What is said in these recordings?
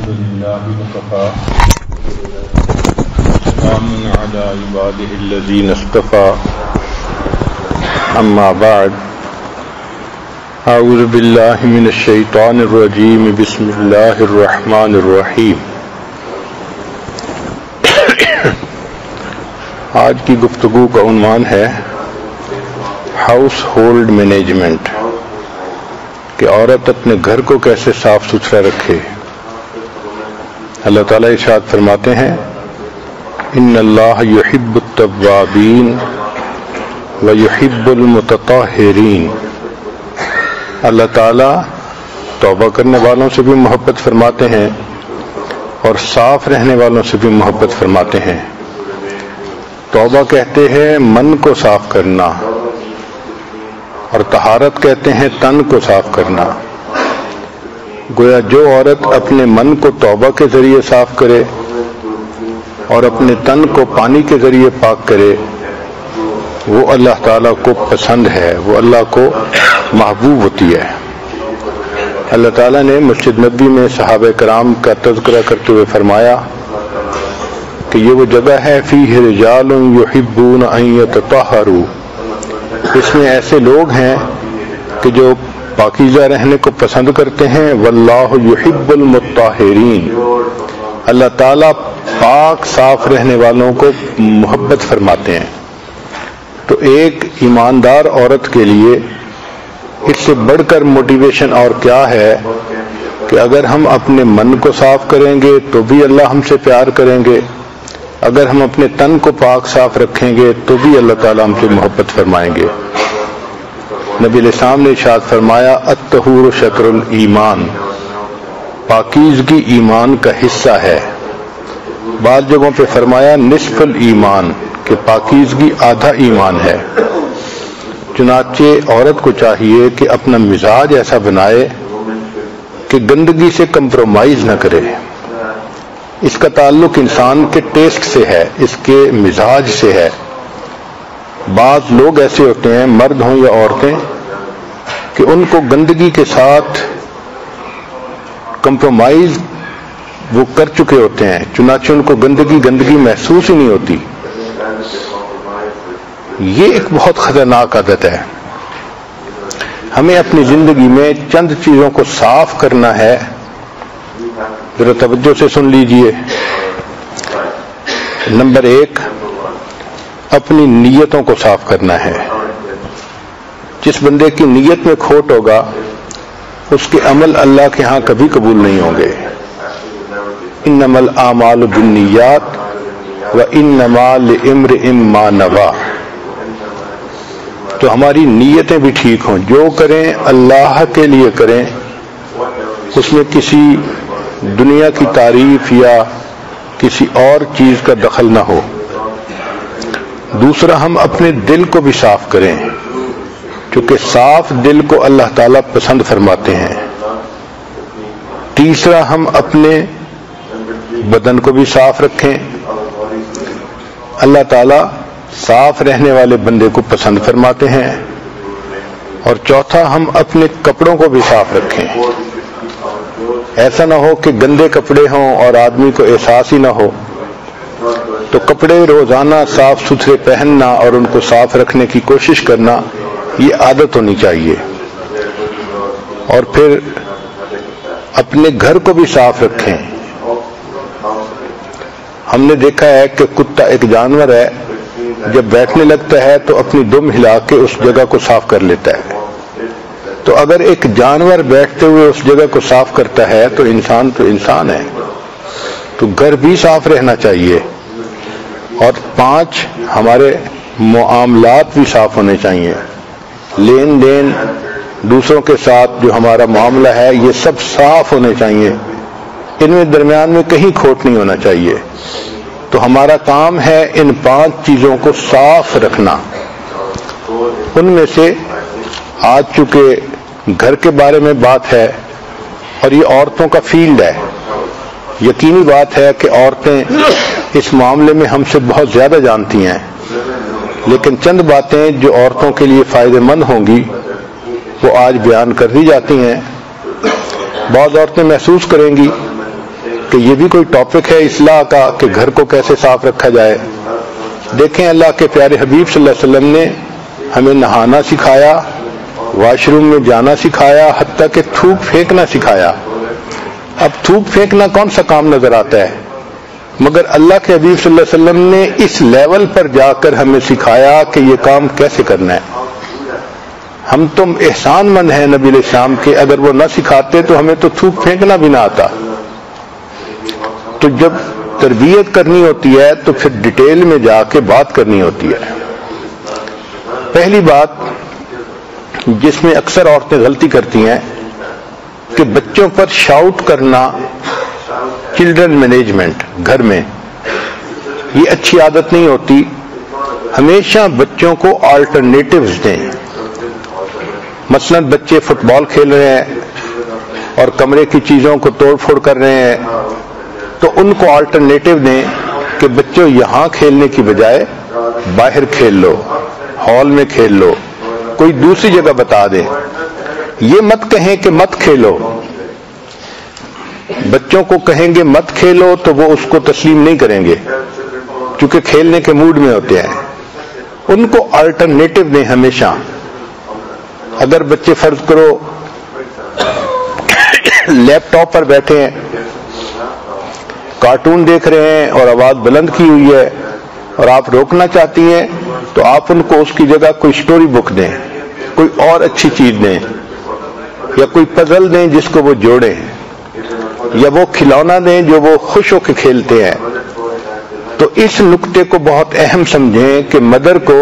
الحمد لله وكفى سلام على عباده الذين اصطفى أما بعد أعوذ بالله من الشيطان الرجيم بسم الله الرحمن الرحيم. آج کی گفتگو کا عنوان ہے ہاؤس ہولڈ مینجمنٹ، کہ عورت اپنے گھر کو کیسے صاف ستھرا رکھے. اللہ تعالیٰ ارشاد فرماتے ہیں ان اللہ یحب التوابین ویحب المتطہرین. اللہ تعالیٰ توبہ کرنے والوں سے بھی محبت فرماتے ہیں اور صاف رہنے والوں سے بھی محبت فرماتے ہیں. توبہ کہتے ہیں من کو صاف کرنا، اور طہارت کہتے ہیں تن کو صاف کرنا. گویا جو عورت اپنے من کو توبہ کے ذریعے صاف کرے اور اپنے تن کو پانی کے ذریعے پاک کرے، وہ اللہ تعالیٰ کو پسند ہے، وہ اللہ کو محبوب ہوتی ہے. اللہ تعالیٰ نے مسجد نبوی میں صحابہ کرام کا تذکرہ کرتے ہوئے فرمایا کہ یہ وہ جگہ ہے فیہ رجال یحبون ان یتطہروا. اس میں ایسے لوگ ہیں کہ جو پاکیزہ رہنے کو پسند کرتے ہیں. واللہ یحب المطہرین. اللہ تعالیٰ پاک صاف رہنے والوں کو محبت فرماتے ہیں. تو ایک ایماندار عورت کے لیے اس سے بڑھ کر موٹیویشن اور کیا ہے کہ اگر ہم اپنے من کو صاف کریں گے تو بھی اللہ ہم سے پیار کریں گے، اگر ہم اپنے تن کو پاک صاف رکھیں گے تو بھی اللہ تعالیٰ ہم سے محبت فرمائیں گے. نبی علیہ السلام نے ارشاد فرمایا الطہور شطر الایمان، پاکیزگی ایمان کا حصہ ہے. بعض جگہوں پہ فرمایا نصف الایمان، کہ پاکیزگی آدھا ایمان ہے. چنانچہ عورت کو چاہیے کہ اپنا مزاج ایسا بنائے کہ گندگی سے کمپرومائز نہ کرے. اس کا تعلق انسان کے ٹیسٹ سے ہے، اس کے مزاج سے ہے. بعض لوگ ایسے ہوتے ہیں، مرد ہوں یا عورتیں، کہ ان کو گندگی کے ساتھ کمپرومائز وہ کر چکے ہوتے ہیں، چنانچہ ان کو گندگی محسوس ہی نہیں ہوتی. یہ ایک بہت خطرناک عادت ہے. ہمیں اپنی زندگی میں چند چیزوں کو صاف کرنا ہے. ذرا توجہ سے سن لیجئے. نمبر 1، اپنی نیتوں کو صاف کرنا ہے. جس بندے کی نیت میں کھوٹ ہوگا اس کے عمل اللہ کے ہاں کبھی قبول نہیں ہوں گے. انما الاعمال بالنیات وانما لامرئ ما نوى. تو ہماری نیتیں بھی ٹھیک ہوں، جو کریں اللہ کے لیے کریں، اس میں کسی دنیا کی تعریف یا کسی اور چیز کا دخل نہ ہو. دوسرا، ہم اپنے دل کو بھی صاف کریں، کیونکہ صاف دل کو اللہ تعالیٰ پسند فرماتے ہیں. تیسرا، ہم اپنے بدن کو بھی صاف رکھیں. اللہ تعالیٰ صاف رہنے والے بندے کو پسند فرماتے ہیں. اور چوتھا، ہم اپنے کپڑوں کو بھی صاف رکھیں. ایسا نہ ہو کہ گندے کپڑے ہوں اور آدمی کو احساس ہی نہ ہو. تو کپڑے روزانہ صاف ستھرے پہننا اور ان کو صاف رکھنے کی کوشش کرنا، یہ عادت ہونی چاہیے. اور پھر اپنے گھر کو بھی صاف رکھیں. ہم نے دیکھا ہے کہ کتا ایک جانور ہے، جب بیٹھنے لگتا ہے تو اپنی دم ہلا کے اس جگہ کو صاف کر لیتا ہے. تو اگر ایک جانور بیٹھتے ہوئے اس جگہ کو صاف کرتا ہے تو انسان ہے. تو گھر بھی صاف رہنا چاہیے. اور 5، ہمارے معاملات بھی صاف ہونے چاہیے. لین دین دوسروں کے ساتھ جو ہمارا معاملہ ہے یہ سب صاف ہونے چاہیے. ان میں درمیان میں کہیں کھوٹ نہیں ہونا چاہیے. تو ہمارا کام ہے ان 5 چیزوں کو صاف رکھنا. ان میں سے آج چونکہ گھر کے بارے میں بات ہے اور یہ عورتوں کا فیلڈ ہے، یقینی بات ہے کہ عورتیں اس معاملے میں ہم سے بہت زیادہ جانتی ہیں. لیکن چند باتیں جو عورتوں کے لیے فائدہ مند ہوں گی وہ آج بیان کر دی جاتی ہیں. بعض عورتیں محسوس کریں گی کہ یہ بھی کوئی ٹاپک ہے اصلاح کا کہ گھر کو کیسے صاف رکھا جائے. دیکھیں اللہ کے پیارے حبیب صلی اللہ علیہ وسلم نے ہمیں نہانا سکھایا, واش روم میں جانا سکھایا, حتیٰ کہ تھوک پھینکنا سکھایا. اب تھوک پھینکنا کون سا کام نظر آتا ہے, مگر اللہ کے حبیب صلی اللہ علیہ وسلم نے اس لیول پر جا کر ہمیں سکھایا کہ یہ کام کیسے کرنا ہے. ہم تم احسان مند ہیں نبی علیہ السلام کے, اگر وہ نہ سکھاتے تو ہمیں تو تھوک پھینکنا بھی نہ آتا. تو جب تربیت کرنی ہوتی ہے تو پھر ڈیٹیل میں جا کے بات کرنی ہوتی ہے. پہلی بات جس میں اکثر عورتیں غلطی کرتی ہیں کہ بچوں پر شاؤٹ کرنا, چلڈرن مینجمنٹ گھر میں, یہ اچھی عادت نہیں ہوتی. ہمیشہ بچوں کو آلٹرنیٹیوز دیں. مثلا بچے فٹ بال کھیل رہے ہیں اور کمرے کی چیزوں کو توڑ پھوڑ کر رہے ہیں, تو ان کو آلٹرنیٹیو دیں کہ بچوں یہاں کھیلنے کی بجائے باہر کھیل لو, ہال میں کھیل لو, کوئی دوسری جگہ بتا دیں. یہ مت کہیں کہ مت کھیلو. بچوں کو کہیں گے مت کھیلو تو وہ اس کو تسلیم نہیں کریں گے, کیونکہ کھیلنے کے موڈ میں ہوتے ہیں. ان کو آلٹرنیٹو دیں ہمیشہ. اگر بچے فرض کرو لیپ ٹاپ پر بیٹھے ہیں, کارٹون دیکھ رہے ہیں اور آواز بلند کی ہوئی ہے اور آپ روکنا چاہتی ہیں, تو آپ ان کو اس کی جگہ کوئی سٹوری بک دیں, کوئی اور اچھی چیز دیں, یا کوئی پزل دیں جس کو وہ جوڑیں, یا وہ کھلونا دیں جو وہ خوش ہو کے کھیلتے ہیں. تو اس نقطے کو بہت اہم سمجھیں کہ مدر کو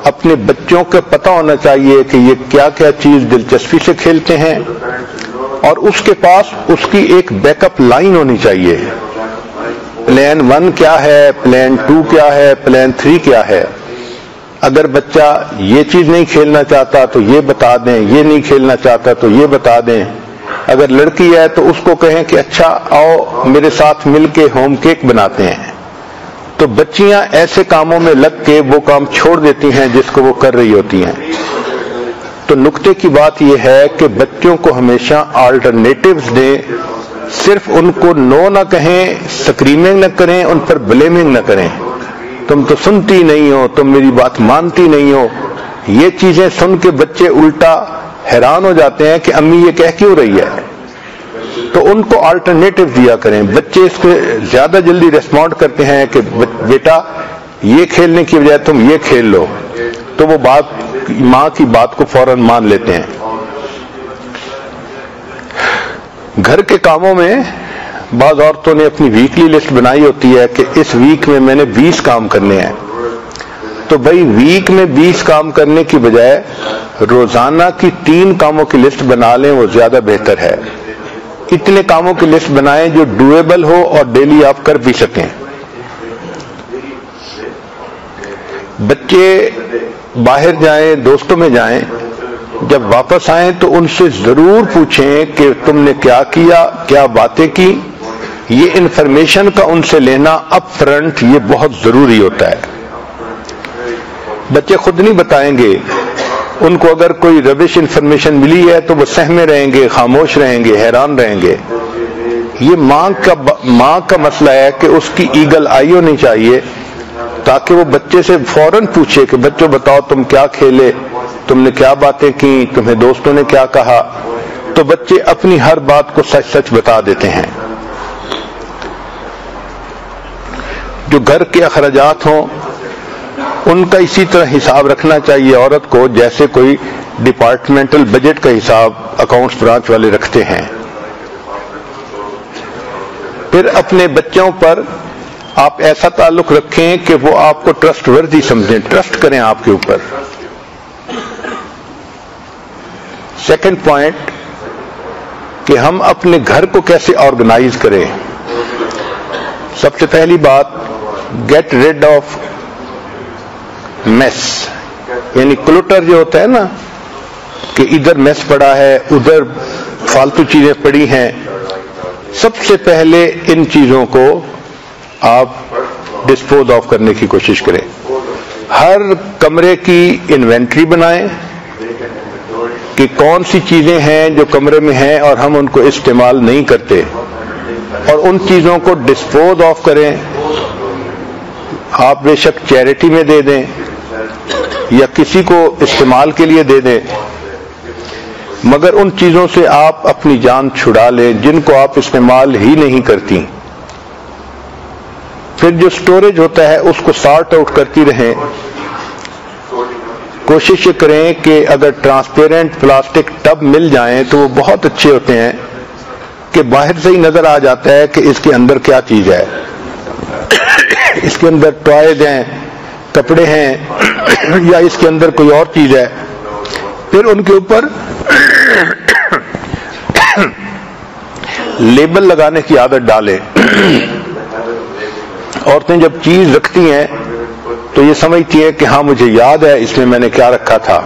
اپنے بچوں کا پتہ ہونا چاہیے کہ یہ کیا کیا چیز دلچسپی سے کھیلتے ہیں, اور اس کے پاس اس کی ایک بیک اپ لائن ہونی چاہیے. پلان 1 کیا ہے, پلان 2 کیا ہے, پلان 3 کیا ہے. اگر بچہ یہ چیز نہیں کھیلنا چاہتا تو یہ بتا دیں, یہ نہیں کھیلنا چاہتا تو یہ بتا دیں. اگر لڑکی ہے تو اس کو کہیں کہ اچھا آؤ میرے ساتھ مل کے ہوم کیک بناتے ہیں. تو بچیاں ایسے کاموں میں لگ کے وہ کام چھوڑ دیتی ہیں جس کو وہ کر رہی ہوتی ہیں. تو نقطے کی بات یہ ہے کہ بچوں کو ہمیشہ آلٹرنیٹیوز دیں. صرف ان کو نو نہ کہیں, سکریمنگ نہ کریں, ان پر بلیمنگ نہ کریں. تم تو سنتی نہیں ہو, تم میری بات مانتی نہیں ہو. یہ چیزیں سن کے بچے الٹا حیران ہو جاتے ہیں کہ امی یہ کہہ کیوں رہی ہے. تو ان کو آلٹرنیٹیو دیا کریں. بچے اس کو زیادہ جلدی ریسپونڈ کرتے ہیں کہ بیٹا یہ کھیلنے کی بجائے تم یہ کھیل لو, تو وہ بات ماں کی بات کو فوراً مان لیتے ہیں. گھر کے کاموں میں بعض عورتوں نے اپنی ویکلی لسٹ بنائی ہوتی ہے کہ اس ویک میں میں نے 20 کام کرنے ہیں. تو بھائی ویک میں 20 کام کرنے کی بجائے روزانہ کی 3 کاموں کی لسٹ بنا لیں, وہ زیادہ بہتر ہے. اتنے کاموں کی لسٹ بنائیں جو ڈویبل ہو اور ڈیلی آپ کر بھی سکیں. بچے باہر جائیں, دوستوں میں جائیں, جب واپس آئیں تو ان سے ضرور پوچھیں کہ تم نے کیا کیا, کیا باتیں کی. یہ انفارمیشن کا ان سے لینا اپ فرنٹ یہ بہت ضروری ہوتا ہے. بچے خود نہیں بتائیں گے. ان کو اگر کوئی ربش انفارمیشن ملی ہے تو وہ سہمے رہیں گے, خاموش رہیں گے, حیران رہیں گے. یہ ماں کا مسئلہ ہے کہ اس کی ایگل آئی ہونی چاہیے تاکہ وہ بچے سے فوراً پوچھے کہ بچوں بتاؤ تم کیا کھیلے, تم نے کیا باتیں کی, تمہیں دوستوں نے کیا کہا. تو بچے اپنی ہر بات کو سچ سچ بتا دیتے ہیں. جو گھر کے اخراجات ہوں ان کا اسی طرح حساب رکھنا چاہیے عورت کو جیسے کوئی ڈپارٹمنٹل بجٹ کا حساب اکاؤنٹس برانچ والے رکھتے ہیں. پھر اپنے بچوں پر آپ ایسا تعلق رکھیں کہ وہ آپ کو ٹرسٹ وردی سمجھیں, ٹرسٹ کریں آپ کے اوپر. سیکنڈ پوائنٹ کہ ہم اپنے گھر کو کیسے آرگنائز کریں. سب سے پہلی بات گیٹ ریڈ آف میس, یعنی کلوٹر جو ہوتا ہے نا کہ ادھر میس پڑا ہے, ادھر فالتو چیزیں پڑی ہیں. سب سے پہلے ان چیزوں کو آپ ڈسپوز آف کرنے کی کوشش کریں. ہر کمرے کی انوینٹری بنائیں کہ کون سی چیزیں ہیں جو کمرے میں ہیں اور ہم ان کو استعمال نہیں کرتے. اور ان چیزوں کو ڈسپوز آف کریں. آپ بے شک چیریٹی میں دے دیں یا کسی کو استعمال کے لیے دے دیں، مگر ان چیزوں سے آپ اپنی جان چھڑا لیں جن کو آپ استعمال ہی نہیں کرتی. پھر جو سٹوریج ہوتا ہے اس کو سارٹ آؤٹ کرتی رہیں. کوشش یہ کریں کہ اگر ٹرانسپیرنٹ پلاسٹک ٹب مل جائیں تو وہ بہت اچھے ہوتے ہیں کہ باہر سے ہی نظر آ جاتا ہے کہ اس کے اندر کیا چیز ہے. اس کے اندر ٹوائز ہیں، کپڑے ہیں، یا اس کے اندر کوئی اور چیز ہے. پھر ان کے اوپر لیبل لگانے کی عادت ڈالیں. عورتیں جب چیز رکھتی ہیں تو یہ سمجھتی ہیں کہ ہاں مجھے یاد ہے اس میں نے کیا رکھا تھا،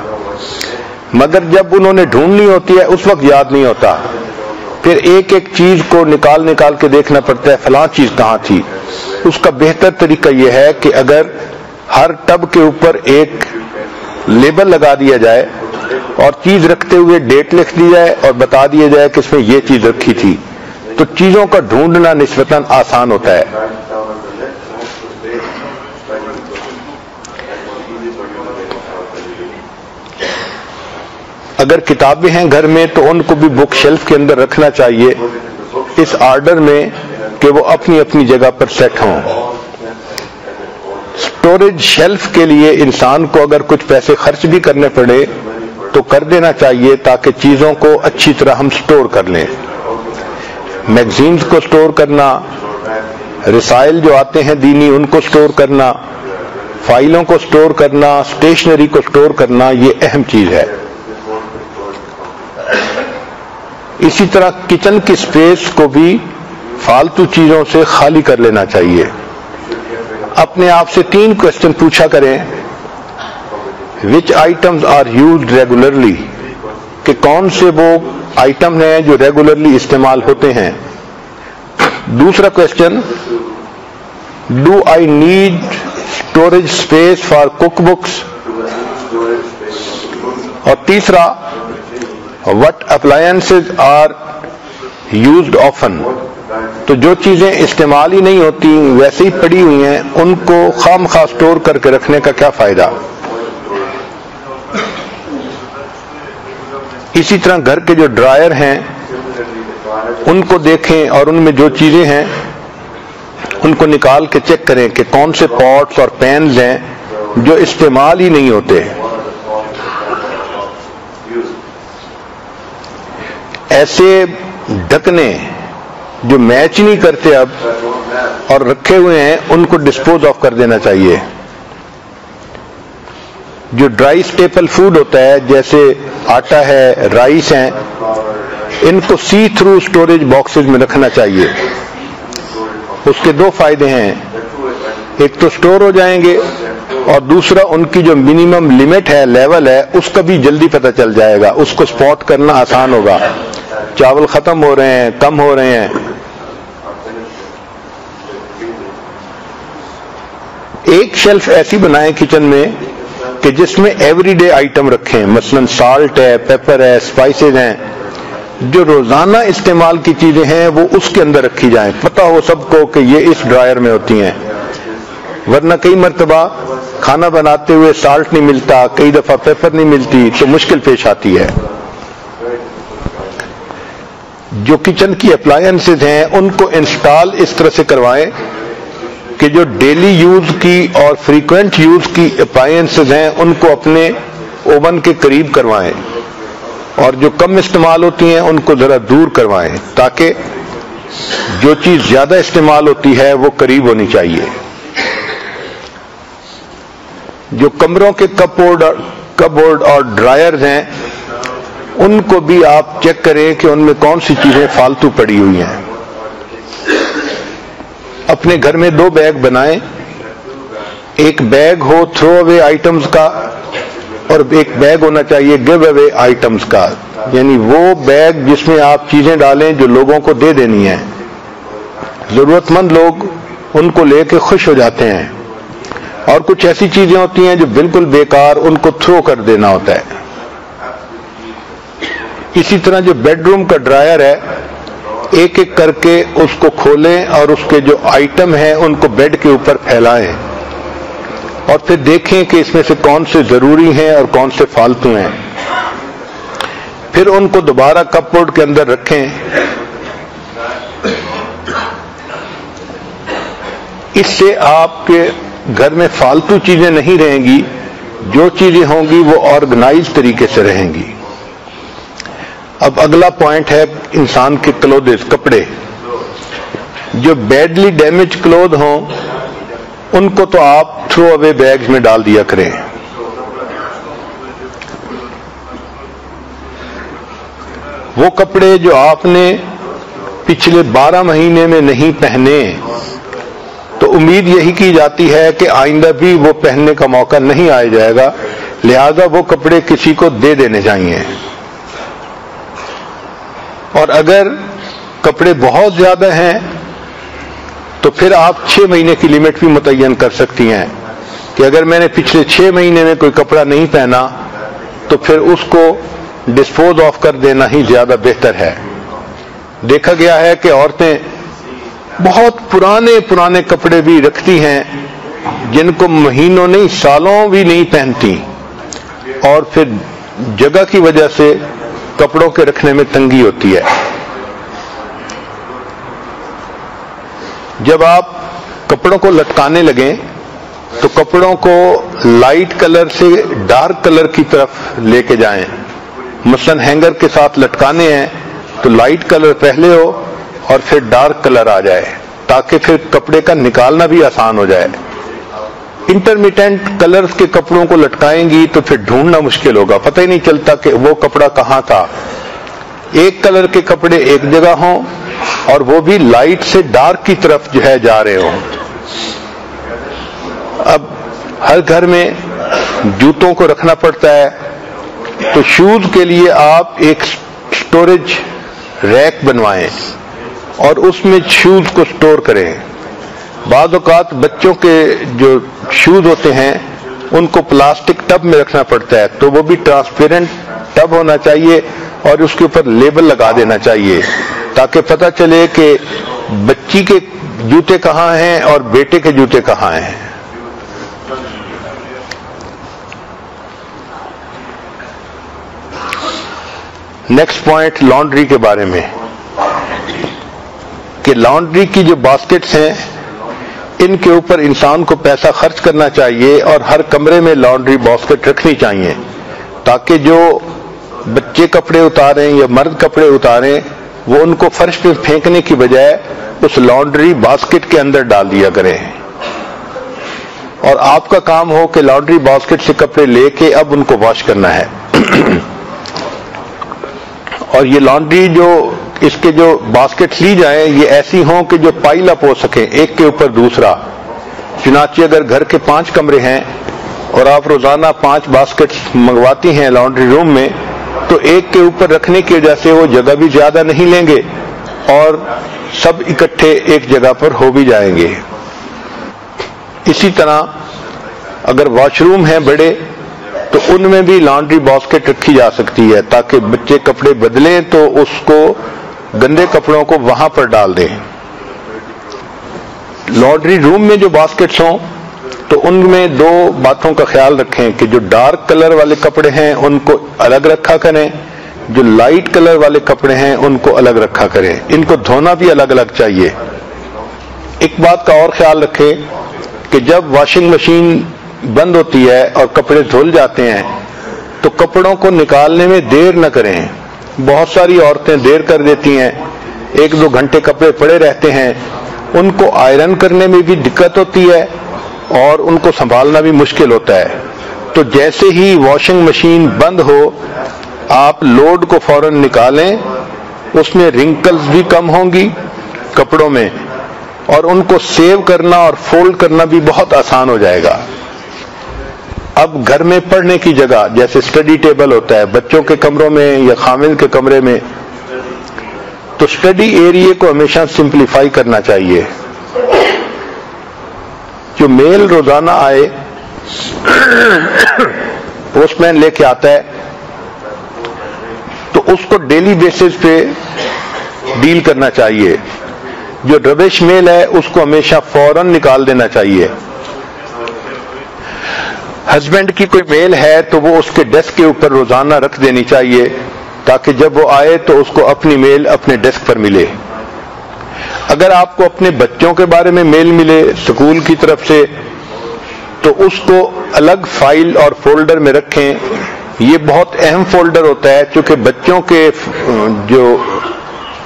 مگر جب انہوں نے ڈھونڈنی ہوتی ہے اس وقت یاد نہیں ہوتا. پھر ایک ایک چیز کو نکال کے دیکھنا پڑتا ہے فلاں چیز کہاں تھی. اس کا بہتر طریقہ یہ ہے کہ اگر ہر ٹب کے اوپر ایک لیبل لگا دیا جائے اور چیز رکھتے ہوئے ڈیٹ لکھ دی جائے اور بتا دیا جائے کہ اس میں یہ چیز رکھی تھی، تو چیزوں کا ڈھونڈنا نسبتاً آسان ہوتا ہے. اگر کتابیں ہیں گھر میں تو ان کو بھی بک شیلف کے اندر رکھنا چاہیے اس آرڈر میں کہ وہ اپنی اپنی جگہ پر سیٹ ہوں. سٹوریج شیلف کے لیے انسان کو اگر کچھ پیسے خرچ بھی کرنے پڑے تو کر دینا چاہیے تاکہ چیزوں کو اچھی طرح ہم سٹور کر لیں. میگزینز کو سٹور کرنا، رسائل جو آتے ہیں دینی ان کو سٹور کرنا، فائلوں کو سٹور کرنا، اسٹیشنری کو سٹور کرنا، یہ اہم چیز ہے. اسی طرح کچن کی سپیس کو بھی فالتو چیزوں سے خالی کر لینا چاہیے. اپنے آپ سے 3 کوشچن پوچھا کریں. وچ آئٹمز آر یوزڈ ریگولرلی، کہ کون سے وہ آئٹم ہیں جو ریگولرلی استعمال ہوتے ہیں. دوسرا question, do I need storage space for cook books. اور تیسرا، what appliances are used often. تو جو چیزیں استعمال ہی نہیں ہوتی ویسے ہی پڑی ہوئی ہیں ان کو خام خواہ اسٹور کر کے رکھنے کا کیا فائدہ. اسی طرح گھر کے جو ڈرائر ہیں ان کو دیکھیں اور ان میں جو چیزیں ہیں ان کو نکال کے چیک کریں کہ کون سے پاٹس اور پینز ہیں جو استعمال ہی نہیں ہوتے. ایسے ڈھکنے جو میچ نہیں کرتے اب اور رکھے ہوئے ہیں ان کو ڈسپوز آف کر دینا چاہیے. جو ڈرائی اسٹیپل فوڈ ہوتا ہے جیسے آٹا ہے، رائس ہیں، ان کو سی تھرو اسٹوریج باکسز میں رکھنا چاہیے. اس کے 2 فائدے ہیں، ایک تو سٹور ہو جائیں گے اور دوسرا ان کی جو منیمم لمٹ ہے، لیول ہے، اس کا بھی جلدی پتہ چل جائے گا، اس کو سپاٹ کرنا آسان ہوگا. چاول ختم ہو رہے ہیں، کم ہو رہے ہیں. ایک شیلف ایسی بنائیں کچن میں کہ جس میں ایوری ڈے آئٹم رکھیں، مثلا سالٹ ہے، پیپر ہے، اسپائسز ہیں. جو روزانہ استعمال کی چیزیں ہیں وہ اس کے اندر رکھی جائیں، پتہ ہو سب کو کہ یہ اس ڈرائر میں ہوتی ہیں. ورنہ کئی مرتبہ کھانا بناتے ہوئے سالٹ نہیں ملتا، کئی دفعہ پیپر نہیں ملتی تو مشکل پیش آتی ہے. جو کچن کی اپلائنسز ہیں ان کو انسٹال اس طرح سے کروائیں کہ جو ڈیلی یوز کی اور فریکوینٹ یوز کی اپلائنسز ہیں ان کو اپنے اوون کے قریب کروائیں اور جو کم استعمال ہوتی ہیں ان کو ذرا دور کروائیں تاکہ جو چیز زیادہ استعمال ہوتی ہے وہ قریب ہونی چاہیے. جو کمروں کے کپ بورڈ اور ڈرائرز ہیں ان کو بھی آپ چیک کریں کہ ان میں کون سی چیزیں فالتو پڑی ہوئی ہیں. اپنے گھر میں 2 بیگ بنائیں. ایک بیگ ہو تھرو اوے آئٹمز کا اور ایک بیگ ہونا چاہیے گیو اوے آئٹمز کا، یعنی وہ بیگ جس میں آپ چیزیں ڈالیں جو لوگوں کو دے دینی ہیں. ضرورت مند لوگ ان کو لے کے خوش ہو جاتے ہیں، اور کچھ ایسی چیزیں ہوتی ہیں جو بالکل بیکار، ان کو تھرو کر دینا ہوتا ہے. اسی طرح جو بیڈ روم کا ڈرائر ہے ایک ایک کر کے اس کو کھولیں اور اس کے جو آئٹم ہیں ان کو بیڈ کے اوپر پھیلائیں اور پھر دیکھیں کہ اس میں سے کون سے ضروری ہیں اور کون سے فالتو ہیں. پھر ان کو دوبارہ کپ بورڈ کے اندر رکھیں. اس سے آپ کے گھر میں فالتو چیزیں نہیں رہیں گی، جو چیزیں ہوں گی وہ آرگنائز طریقے سے رہیں گی. اب اگلا پوائنٹ ہے انسان کے کلوتھز، کپڑے. جو بیڈلی ڈیمیج کلوتھ ہوں ان کو تو آپ تھرو اوے بیگز میں ڈال دیا کریں. وہ کپڑے جو آپ نے پچھلے 12 مہینے میں نہیں پہنے تو امید یہی کی جاتی ہے کہ آئندہ بھی وہ پہننے کا موقع نہیں آیا جائے گا، لہذا وہ کپڑے کسی کو دے دینے چاہیے. اور اگر کپڑے بہت زیادہ ہیں تو پھر آپ 6 مہینے کی لمٹ بھی متعین کر سکتی ہیں کہ اگر میں نے پچھلے 6 مہینے میں کوئی کپڑا نہیں پہنا تو پھر اس کو ڈسپوز آف کر دینا ہی زیادہ بہتر ہے. دیکھا گیا ہے کہ عورتیں بہت پرانے کپڑے بھی رکھتی ہیں جن کو مہینوں نہیں سالوں بھی نہیں پہنتی، اور پھر جگہ کی وجہ سے کپڑوں کے رکھنے میں تنگی ہوتی ہے. جب آپ کپڑوں کو لٹکانے لگیں تو کپڑوں کو لائٹ کلر سے ڈارک کلر کی طرف لے کے جائیں. مثلا ہینگر کے ساتھ لٹکانے ہیں تو لائٹ کلر پہلے ہو اور پھر ڈارک کلر آ جائے تاکہ پھر کپڑے کا نکالنا بھی آسان ہو جائے. انٹرمیٹنٹ کلرز کے کپڑوں کو لٹکائیں گی تو پھر ڈھونڈنا مشکل ہوگا، پتہ ہی نہیں چلتا کہ وہ کپڑا کہاں تھا. ایک کلر کے کپڑے ایک جگہ ہوں اور وہ بھی لائٹ سے ڈارک کی طرف جو ہے جا رہے ہوں. اب ہر گھر میں جوتوں کو رکھنا پڑتا ہے تو شوز کے لیے آپ ایک سٹوریج ریک بنوائیں اور اس میں شوز کو سٹور کریں. بعض اوقات بچوں کے جو شوز ہوتے ہیں ان کو پلاسٹک ٹب میں رکھنا پڑتا ہے تو وہ بھی ٹرانسپیرنٹ ٹب ہونا چاہیے اور اس کے اوپر لیبل لگا دینا چاہیے تاکہ پتہ چلے کہ بچی کے جوتے کہاں ہیں اور بیٹے کے جوتے کہاں ہیں. نیکسٹ پوائنٹ لانڈری کے بارے میں کہ لانڈری کی جو باسکٹس ہیں ان کے اوپر انسان کو پیسہ خرچ کرنا چاہیے اور ہر کمرے میں لانڈری باسکٹ رکھنی چاہیے تاکہ جو بچے کپڑے اتاریں یا مرد کپڑے اتاریں وہ ان کو فرش پہ پھینکنے کی بجائے اس لانڈری باسکٹ کے اندر ڈال دیا کریں اور آپ کا کام ہو کہ لانڈری باسکٹ سے کپڑے لے کے اب ان کو واش کرنا ہے. اور یہ لانڈری جو اس کے جو باسکٹ لی جائیں یہ ایسی ہوں کہ جو پائل اپ ہو سکیں ایک کے اوپر دوسرا. چنانچہ اگر گھر کے 5 کمرے ہیں اور آپ روزانہ 5 باسکٹس منگواتی ہیں لانڈری روم میں تو ایک کے اوپر رکھنے کی وجہ سے وہ جگہ بھی زیادہ نہیں لیں گے اور سب اکٹھے ایک جگہ پر ہو بھی جائیں گے. اسی طرح اگر واش روم ہیں بڑے تو ان میں بھی لانڈری باسکٹ رکھی جا سکتی ہے تاکہ بچے کپڑے بدلیں تو اس کو گندے کپڑوں کو وہاں پر ڈال دیں. لانڈری روم میں جو باسکٹس ہوں تو ان میں 2 باتوں کا خیال رکھیں کہ جو ڈارک کلر والے کپڑے ہیں ان کو الگ رکھا کریں، جو لائٹ کلر والے کپڑے ہیں ان کو الگ رکھا کریں. ان کو دھونا بھی الگ الگ چاہیے. ایک بات کا اور خیال رکھیں کہ جب واشنگ مشین بند ہوتی ہے اور کپڑے دھل جاتے ہیں تو کپڑوں کو نکالنے میں دیر نہ کریں. بہت ساری عورتیں دیر کر دیتی ہیں، 1-2 گھنٹے کپڑے پڑے رہتے ہیں، ان کو آئرن کرنے میں بھی دقت ہوتی ہے اور ان کو سنبھالنا بھی مشکل ہوتا ہے. تو جیسے ہی واشنگ مشین بند ہو آپ لوڈ کو فوراً نکالیں، اس میں رنکلز بھی کم ہوں گی کپڑوں میں اور ان کو سیو کرنا اور فولڈ کرنا بھی بہت آسان ہو جائے گا. اب گھر میں پڑھنے کی جگہ جیسے اسٹڈی ٹیبل ہوتا ہے بچوں کے کمروں میں یا خامند کے کمرے میں، تو اسٹڈی ایریے کو ہمیشہ سمپلیفائی کرنا چاہیے. جو میل روزانہ آئے پوسٹ مین لے کے آتا ہے تو اس کو ڈیلی بیسس پہ ڈیل کرنا چاہیے. جو ربش میل ہے اس کو ہمیشہ فوراً نکال دینا چاہیے. ہسبینڈ کی کوئی میل ہے تو وہ اس کے ڈیسک کے اوپر روزانہ رکھ دینی چاہیے تاکہ جب وہ آئے تو اس کو اپنی میل اپنے ڈیسک پر ملے. اگر آپ کو اپنے بچوں کے بارے میں میل ملے اسکول کی طرف سے تو اس کو الگ فائل اور فولڈر میں رکھیں. یہ بہت اہم فولڈر ہوتا ہے چونکہ بچوں کے جو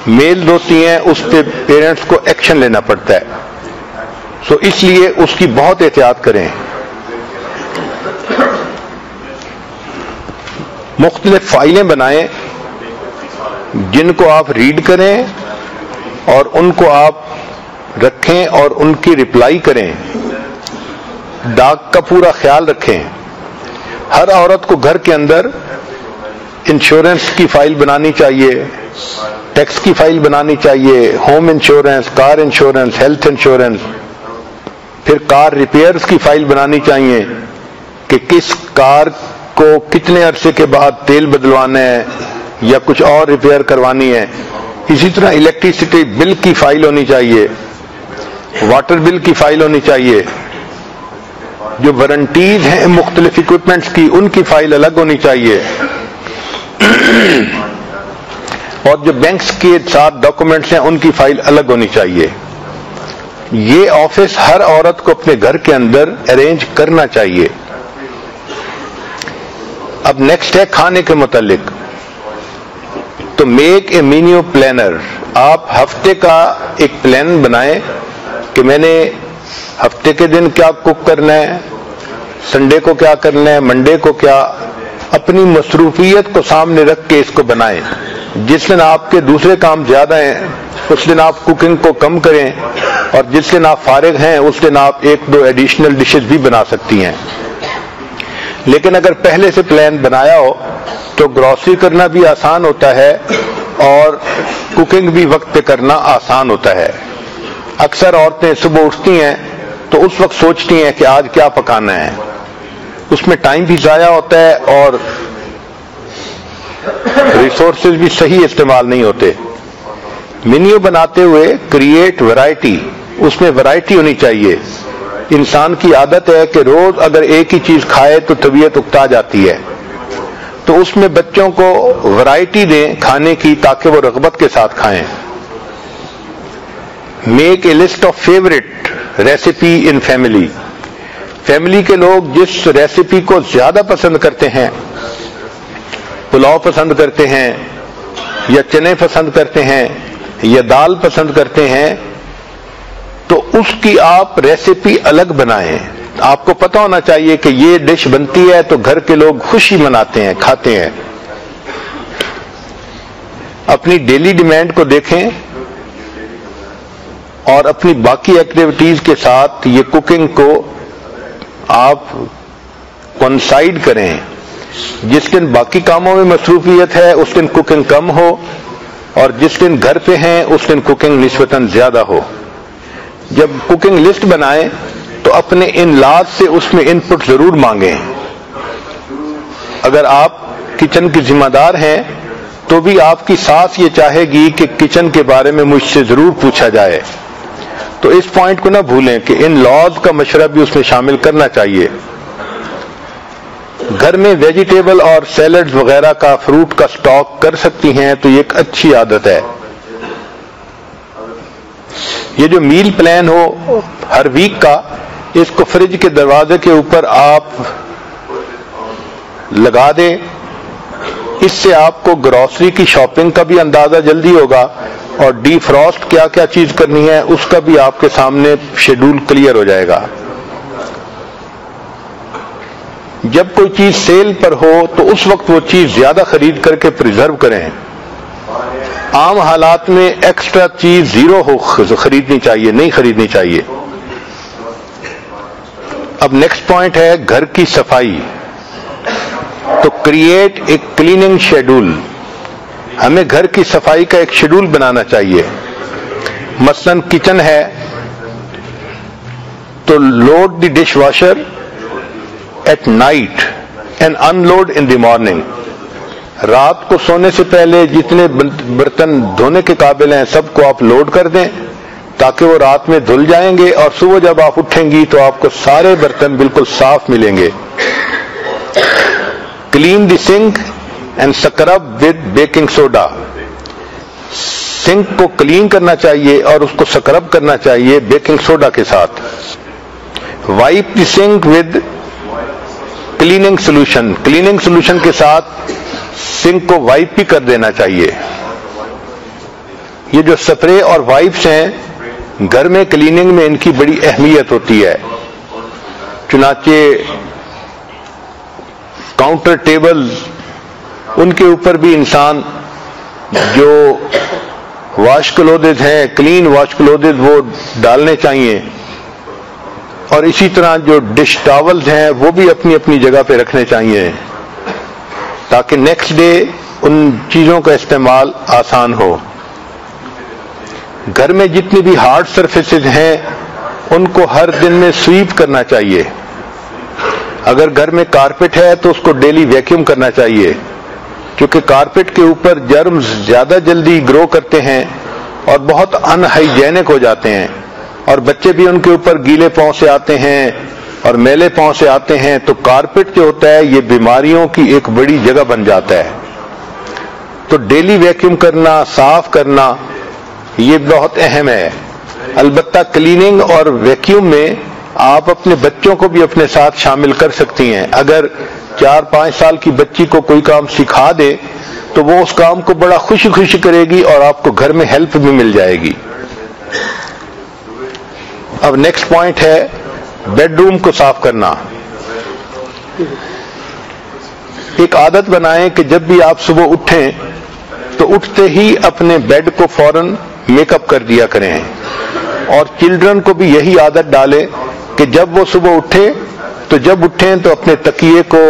میل ہوتی ہیں اس پہ پیرنٹس کو ایکشن لینا پڑتا ہے. سو اس لیے اس کی بہت احتیاط کریں. مختلف فائلیں بنائیں جن کو آپ ریڈ کریں اور ان کو آپ رکھیں اور ان کی رپلائی کریں. ڈاک کا پورا خیال رکھیں. ہر عورت کو گھر کے اندر انشورنس کی فائل بنانی چاہیے, ٹیکس کی فائل بنانی چاہیے, home insurance, car insurance, health insurance, پھر کار ریپیئرز کی فائل بنانی چاہیے کہ کس کار کو کتنے عرصے کے بعد تیل بدلوانا ہے یا کچھ اور ریپیئر کروانی ہے. اسی طرح الیکٹریسٹی بل کی فائل ہونی چاہیے, واٹر بل کی فائل ہونی چاہیے. جو وارنٹیز ہیں مختلف اکوپمنٹس کی ان کی فائل الگ ہونی چاہیے. اور جو بینکس کے ساتھ ڈاکومنٹس ہیں ان کی فائل الگ ہونی چاہیے. یہ آفس ہر عورت کو اپنے گھر کے اندر ارینج کرنا چاہیے. اب نیکسٹ ہے کھانے کے متعلق. تو میک اے مینیو پلانر. آپ ہفتے کا ایک پلان بنائیں کہ میں نے ہفتے کے دن کیا کوک کرنا ہے, سنڈے کو کیا کرنا ہے, منڈے کو کیا. اپنی مصروفیت کو سامنے رکھ کے اس کو بنائیں. جس دن آپ کے دوسرے کام زیادہ ہیں اس دن آپ کوکنگ کو کم کریں, اور جس دن آپ فارغ ہیں اس دن آپ 1-2 ایڈیشنل ڈشز بھی بنا سکتی ہیں. لیکن اگر پہلے سے پلان بنایا ہو تو گروسری کرنا بھی آسان ہوتا ہے اور کوکنگ بھی وقت پہ کرنا آسان ہوتا ہے. اکثر عورتیں صبح اٹھتی ہیں تو اس وقت سوچتی ہیں کہ آج کیا پکانا ہے. اس میں ٹائم بھی ضائع ہوتا ہے اور ریسورسز بھی صحیح استعمال نہیں ہوتے. مینیو بناتے ہوئے کریٹ ورائٹی. اس میں ورائٹی ہونی چاہیے. انسان کی عادت ہے کہ روز اگر ایک ہی چیز کھائے تو طبیعت اکتا جاتی ہے. تو اس میں بچوں کو ورائٹی دیں کھانے کی تاکہ وہ رغبت کے ساتھ کھائیں. Make a list of favourite recipe in family. Family کے لوگ جس ریسیپی کو زیادہ پسند کرتے ہیں, پلاؤ پسند کرتے ہیں یا چنے پسند کرتے ہیں یا دال پسند کرتے ہیں, تو اس کی آپ ریسیپی الگ بنائیں. آپ کو پتہ ہونا چاہیے کہ یہ ڈش بنتی ہے تو گھر کے لوگ خوشی مناتے ہیں, کھاتے ہیں. اپنی ڈیلی ڈیمانڈ کو دیکھیں اور اپنی باقی ایکٹیویٹیز کے ساتھ یہ کوکنگ کو آپ کنسائڈ کریں. جس دن باقی کاموں میں مصروفیت ہے اس دن کوکنگ کم ہو, اور جس دن گھر پہ ہیں اس دن کوکنگ نسبتاً زیادہ ہو. جب کوکنگ لسٹ بنائیں تو اپنے ان لاز سے اس میں ان پٹ ضرور مانگیں. اگر آپ کچن کی ذمہ دار ہیں تو بھی آپ کی ساس یہ چاہے گی کہ کچن کے بارے میں مجھ سے ضرور پوچھا جائے. تو اس پوائنٹ کو نہ بھولیں کہ ان لاز کا مشورہ بھی اس میں شامل کرنا چاہیے. گھر میں ویجیٹیبل اور سیلڈز وغیرہ کا, فروٹ کا سٹاک کر سکتی ہیں تو یہ ایک اچھی عادت ہے. یہ جو میل پلان ہو ہر ویک کا, اس کو فریج کے دروازے کے اوپر آپ لگا دیں. اس سے آپ کو گروسری کی شاپنگ کا بھی اندازہ جلدی ہوگا اور ڈی فراسٹ کیا کیا چیز کرنی ہے اس کا بھی آپ کے سامنے شیڈول کلیئر ہو جائے گا. جب کوئی چیز سیل پر ہو تو اس وقت وہ چیز زیادہ خرید کر کے پریزرو کریں. عام حالات میں ایکسٹرا چیز زیرو ہو خریدنی چاہیے, نہیں خریدنی چاہیے. اب نیکسٹ پوائنٹ ہے گھر کی صفائی. تو کریٹ اے کلیننگ شیڈول. ہمیں گھر کی صفائی کا ایک شیڈول بنانا چاہیے. مثلا کچن ہے تو load the dish washer at night and unload in the morning. رات کو سونے سے پہلے جتنے برتن دھونے کے قابل ہیں سب کو آپ لوڈ کر دیں تاکہ وہ رات میں دھل جائیں گے اور صبح جب آپ اٹھیں گی تو آپ کو سارے برتن بالکل صاف ملیں گے. Clean the sink and scrub with baking soda. Sink کو کلین کرنا چاہیے اور اس کو سکرب کرنا چاہیے بیکنگ سوڈا کے ساتھ. Wipe the sink with cleaning solution. Cleaning solution کے ساتھ سنک کو وائپ بھی کر دینا چاہیے. یہ جو سپرے اور وائپس ہیں گھر میں کلیننگ میں ان کی بڑی اہمیت ہوتی ہے. چنانچہ کاؤنٹر ٹیبل ان کے اوپر بھی انسان جو واش کلودز ہیں کلین واش کلودز وہ ڈالنے چاہیے اور اسی طرح جو ڈش ٹاولز ہیں وہ بھی اپنی اپنی جگہ پہ رکھنے چاہیے تاکہ نیکسٹ ڈے ان چیزوں کا استعمال آسان ہو. گھر میں جتنی بھی ہارڈ سرفیسز ہیں ان کو ہر دن میں سویپ کرنا چاہیے. اگر گھر میں کارپیٹ ہے تو اس کو ڈیلی ویکیوم کرنا چاہیے کیونکہ کارپیٹ کے اوپر جرمز زیادہ جلدی گرو کرتے ہیں اور بہت ان ہائیجینک ہو جاتے ہیں اور بچے بھی ان کے اوپر گیلے پاؤں سے آتے ہیں اور میلے پاؤں سے آتے ہیں تو کارپیٹ جو ہوتا ہے یہ بیماریوں کی ایک بڑی جگہ بن جاتا ہے. تو ڈیلی ویکیوم کرنا صاف کرنا یہ بہت اہم ہے. البتہ کلیننگ اور ویکیوم میں آپ اپنے بچوں کو بھی اپنے ساتھ شامل کر سکتی ہیں. اگر 4-5 سال کی بچی کو کوئی کام سکھا دے تو وہ اس کام کو بڑا خوشی خوشی کرے گی اور آپ کو گھر میں ہیلپ بھی مل جائے گی. اب نیکسٹ پوائنٹ ہے بیڈ روم کو صاف کرنا. ایک عادت بنائیں کہ جب بھی آپ صبح اٹھیں تو اٹھتے ہی اپنے بیڈ کو فوراً میک اپ کر دیا کریں اور چلڈرن کو بھی یہی عادت ڈالیں کہ جب وہ صبح اٹھے تو جب اٹھیں تو اپنے تکیے کو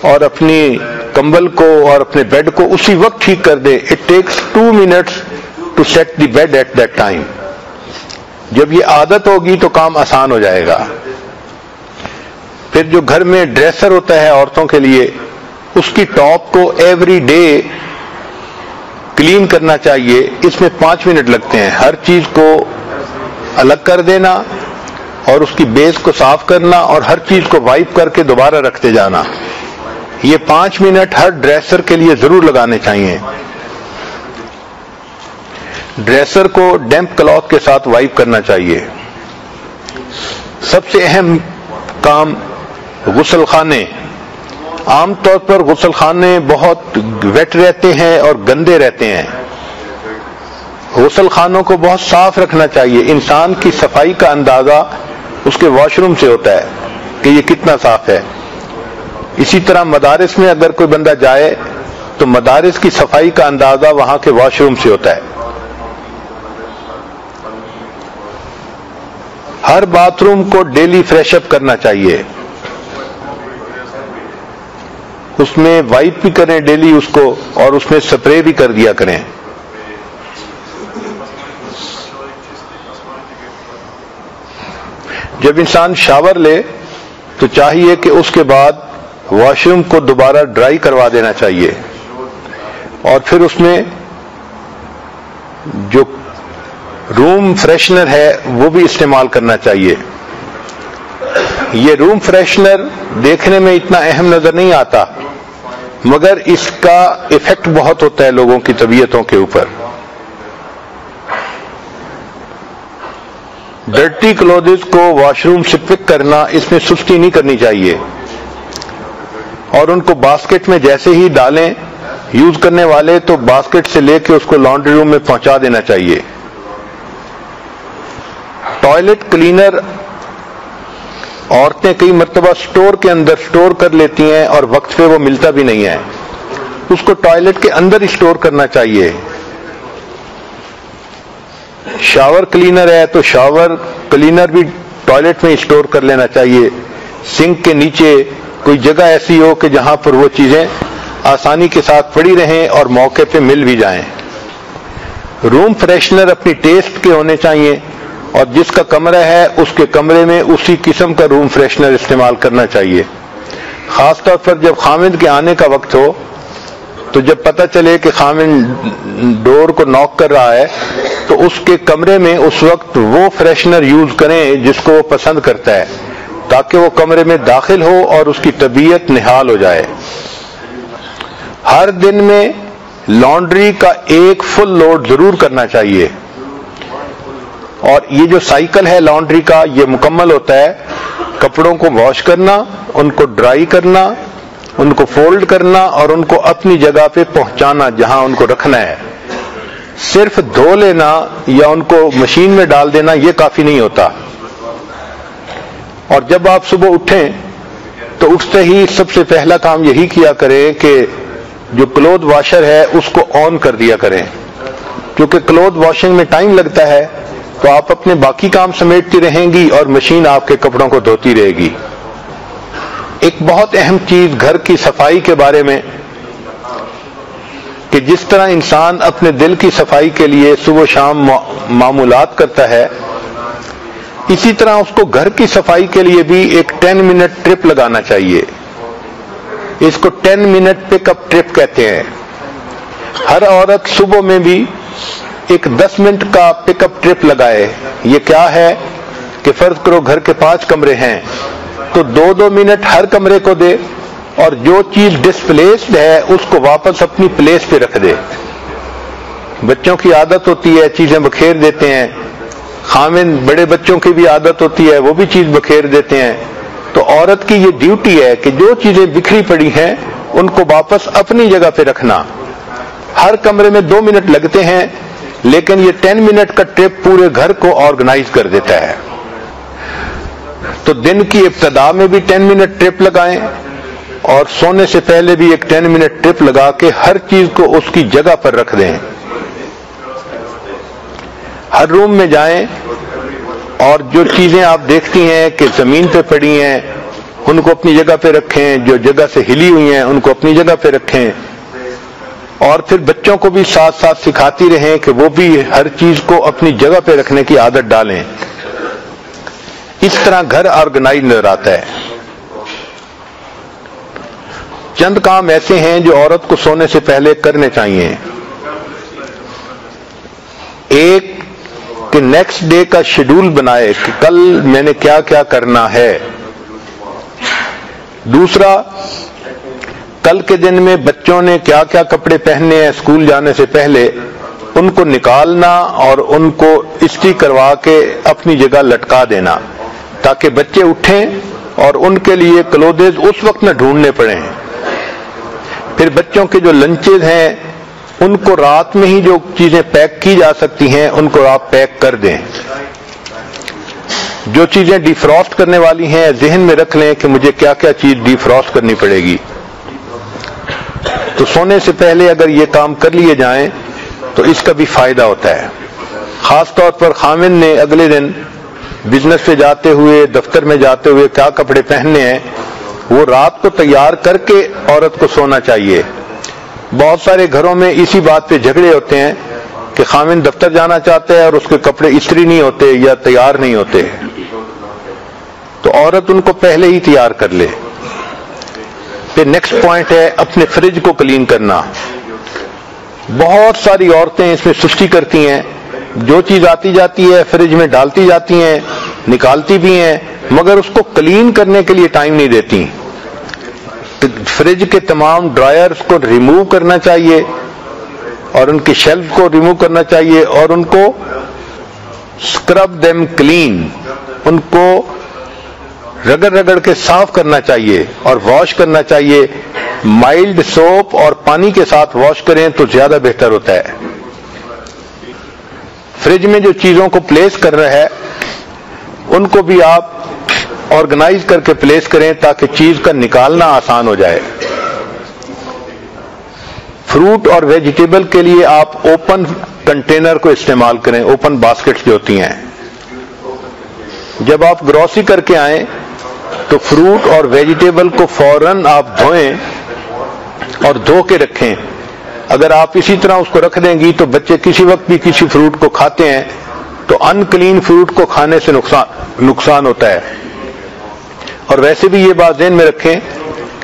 اور اپنی کمبل کو اور اپنے بیڈ کو اسی وقت ٹھیک کر دیں. It takes 2 minutes to set the bed at that time. جب یہ عادت ہوگی تو کام آسان ہو جائے گا. پھر جو گھر میں ڈریسر ہوتا ہے عورتوں کے لیے اس کی ٹاپ کو ایوری ڈے کلین کرنا چاہیے. اس میں 5 منٹ لگتے ہیں. ہر چیز کو الگ کر دینا اور اس کی بیس کو صاف کرنا اور ہر چیز کو وائپ کر کے دوبارہ رکھتے جانا. یہ 5 منٹ ہر ڈریسر کے لیے ضرور لگانے چاہیے. ڈریسر کو ڈیمپ کلاتھ کے ساتھ وائپ کرنا چاہیے. سب سے اہم کام غسل خانے. عام طور پر غسل خانے بہت ویٹ رہتے ہیں اور گندے رہتے ہیں. غسل خانوں کو بہت صاف رکھنا چاہیے. انسان کی صفائی کا اندازہ اس کے واش روم سے ہوتا ہے کہ یہ کتنا صاف ہے. اسی طرح مدارس میں اگر کوئی بندہ جائے تو مدارس کی صفائی کا اندازہ وہاں کے واش روم سے ہوتا ہے. ہر باتھ روم کو ڈیلی فریش اپ کرنا چاہیے. اس میں وائپ بھی کریں ڈیلی اس کو اور اس میں سپرے بھی کر دیا کریں. جب انسان شاور لے تو چاہیے کہ اس کے بعد واش روم کو دوبارہ ڈرائی کروا دینا چاہیے اور پھر اس میں جو روم فریشنر ہے وہ بھی استعمال کرنا چاہیے. یہ روم فریشنر دیکھنے میں اتنا اہم نظر نہیں آتا مگر اس کا ایفیکٹ بہت ہوتا ہے لوگوں کی طبیعتوں کے اوپر. ڈرٹی کلوتھز کو واش روم سے پک کرنا اس میں سستی نہیں کرنی چاہیے اور ان کو باسکٹ میں جیسے ہی ڈالیں یوز کرنے والے تو باسکٹ سے لے کے اس کو لانڈری روم میں پہنچا دینا چاہیے. ٹوائلٹ کلینر عورتیں کئی مرتبہ سٹور کے اندر سٹور کر لیتی ہیں اور وقت پہ وہ ملتا بھی نہیں ہے. اس کو ٹوائلٹ کے اندر ہی سٹور کرنا چاہیے. شاور کلینر ہے تو شاور کلینر بھی ٹوائلٹ میں سٹور کر لینا چاہیے. سنک کے نیچے کوئی جگہ ایسی ہو کہ جہاں پر وہ چیزیں آسانی کے ساتھ پڑی رہیں اور موقع پہ مل بھی جائیں. روم فریشنر اپنی ٹیسٹ کے ہونے چاہیے اور جس کا کمرہ ہے اس کے کمرے میں اسی قسم کا روم فریشنر استعمال کرنا چاہیے. خاص طور پر جب خامد کے آنے کا وقت ہو تو جب پتہ چلے کہ خامن ڈور کو ناک کر رہا ہے تو اس کے کمرے میں اس وقت وہ فریشنر یوز کریں جس کو وہ پسند کرتا ہے، تاکہ وہ کمرے میں داخل ہو اور اس کی طبیعت نہال ہو جائے۔ ہر دن میں لانڈری کا ایک فل لوڈ ضرور کرنا چاہیے، اور یہ جو سائیکل ہے لانڈری کا یہ مکمل ہوتا ہے کپڑوں کو واش کرنا، ان کو ڈرائی کرنا، ان کو فولڈ کرنا اور ان کو اپنی جگہ پہ پہنچانا جہاں ان کو رکھنا ہے۔ صرف دھو لینا یا ان کو مشین میں ڈال دینا یہ کافی نہیں ہوتا۔ اور جب آپ صبح اٹھیں تو اٹھتے ہی سب سے پہلا کام یہی کیا کریں کہ جو کلوتھ واشر ہے اس کو آن کر دیا کریں، کیونکہ کلوتھ واشنگ میں ٹائم لگتا ہے تو آپ اپنے باقی کام سمیٹتی رہیں گی اور مشین آپ کے کپڑوں کو دھوتی رہے گی۔ ایک بہت اہم چیز گھر کی صفائی کے بارے میں کہ جس طرح انسان اپنے دل کی صفائی کے لیے صبح و شام معمولات کرتا ہے، اسی طرح اس کو گھر کی صفائی کے لیے بھی ایک 10 منٹ ٹرپ لگانا چاہیے۔ اس کو 10 منٹ پک اپ ٹرپ کہتے ہیں۔ ہر عورت صبح میں بھی ایک 10 منٹ کا پک اپ ٹرپ لگائے۔ یہ کیا ہے کہ فرض کرو گھر کے 5 کمرے ہیں تو 2-2 منٹ ہر کمرے کو دے، اور جو چیز ڈسپلیسڈ ہے اس کو واپس اپنی پلیس پہ رکھ دے۔ بچوں کی عادت ہوتی ہے چیزیں بکھیر دیتے ہیں، خامن بڑے بچوں کی بھی عادت ہوتی ہے وہ بھی چیز بکھیر دیتے ہیں، تو عورت کی یہ ڈیوٹی ہے کہ جو چیزیں بکھری پڑی ہیں ان کو واپس اپنی جگہ پہ رکھنا۔ ہر کمرے میں 2 منٹ لگتے ہیں، لیکن یہ 10 منٹ کا ٹرپ پورے گھر کو آرگنائز کر دیتا ہے۔ تو دن کی ابتدا میں بھی 10 منٹ ٹرپ لگائیں اور سونے سے پہلے بھی ایک 10 منٹ ٹرپ لگا کے ہر چیز کو اس کی جگہ پر رکھ دیں۔ ہر روم میں جائیں اور جو چیزیں آپ دیکھتی ہیں کہ زمین پہ پڑی ہیں ان کو اپنی جگہ پہ رکھیں، جو جگہ سے ہلی ہوئی ہیں ان کو اپنی جگہ پہ رکھیں، اور پھر بچوں کو بھی ساتھ ساتھ سکھاتی رہیں کہ وہ بھی ہر چیز کو اپنی جگہ پہ رکھنے کی عادت ڈالیں۔ اس طرح گھر آرگنائز نظر آتا ہے۔ چند کام ایسے ہیں جو عورت کو سونے سے پہلے کرنے چاہیے۔ ایک کہ نیکسٹ ڈے کا شیڈول بنائے کہ کل میں نے کیا کیا کرنا ہے۔ دوسرا، کل کے دن میں بچوں نے کیا کیا کپڑے پہننے ہیں اسکول جانے سے پہلے ان کو نکالنا اور ان کو استری کروا کے اپنی جگہ لٹکا دینا، تاکہ بچے اٹھیں اور ان کے لیے کلوتھز اس وقت نہ ڈھونڈنے پڑیں۔ پھر بچوں کے جو لنچز ہیں ان کو رات میں ہی جو چیزیں پیک کی جا سکتی ہیں ان کو آپ پیک کر دیں۔ جو چیزیں ڈی فراسٹ کرنے والی ہیں ذہن میں رکھ لیں کہ مجھے کیا کیا چیز ڈی فراسٹ کرنی پڑے گی۔ تو سونے سے پہلے اگر یہ کام کر لیے جائیں تو اس کا بھی فائدہ ہوتا ہے۔ خاص طور پر خامن نے اگلے دن بزنس پہ جاتے ہوئے، دفتر میں جاتے ہوئے کیا کپڑے پہننے ہیں وہ رات کو تیار کر کے عورت کو سونا چاہیے۔ بہت سارے گھروں میں اسی بات پہ جھگڑے ہوتے ہیں کہ خامن دفتر جانا چاہتا ہے اور اس کے کپڑے استری نہیں ہوتے یا تیار نہیں ہوتے، تو عورت ان کو پہلے ہی تیار کر لے۔ پھر نیکسٹ پوائنٹ ہے اپنے فریج کو کلین کرنا۔ بہت ساری عورتیں اس میں سستی کرتی ہیں، جو چیز آتی جاتی ہے فریج میں ڈالتی جاتی ہیں، نکالتی بھی ہیں، مگر اس کو کلین کرنے کے لیے ٹائم نہیں دیتی۔ فریج کے تمام ڈرائرز کو ریموو کرنا چاہیے اور ان کی شیلف کو ریموو کرنا چاہیے اور ان کو اسکرب دیم کلین، ان کو رگڑ رگڑ کے صاف کرنا چاہیے اور واش کرنا چاہیے۔ مائلڈ سوپ اور پانی کے ساتھ واش کریں تو زیادہ بہتر ہوتا ہے۔ فریج میں جو چیزوں کو پلیس کر رہا ہے ان کو بھی آپ آرگنائز کر کے پلیس کریں تاکہ چیز کا نکالنا آسان ہو جائے۔ فروٹ اور ویجیٹیبل کے لیے آپ اوپن کنٹینر کو استعمال کریں، اوپن باسکٹ جو ہوتی ہیں۔ جب آپ گروسری کر کے آئیں تو فروٹ اور ویجیٹیبل کو فوراً آپ دھوئیں اور دھو کے رکھیں۔ اگر آپ اسی طرح اس کو رکھ دیں گی تو بچے کسی وقت بھی کسی فروٹ کو کھاتے ہیں تو ان کلین فروٹ کو کھانے سے نقصان ہوتا ہے۔ اور ویسے بھی یہ بات ذہن میں رکھیں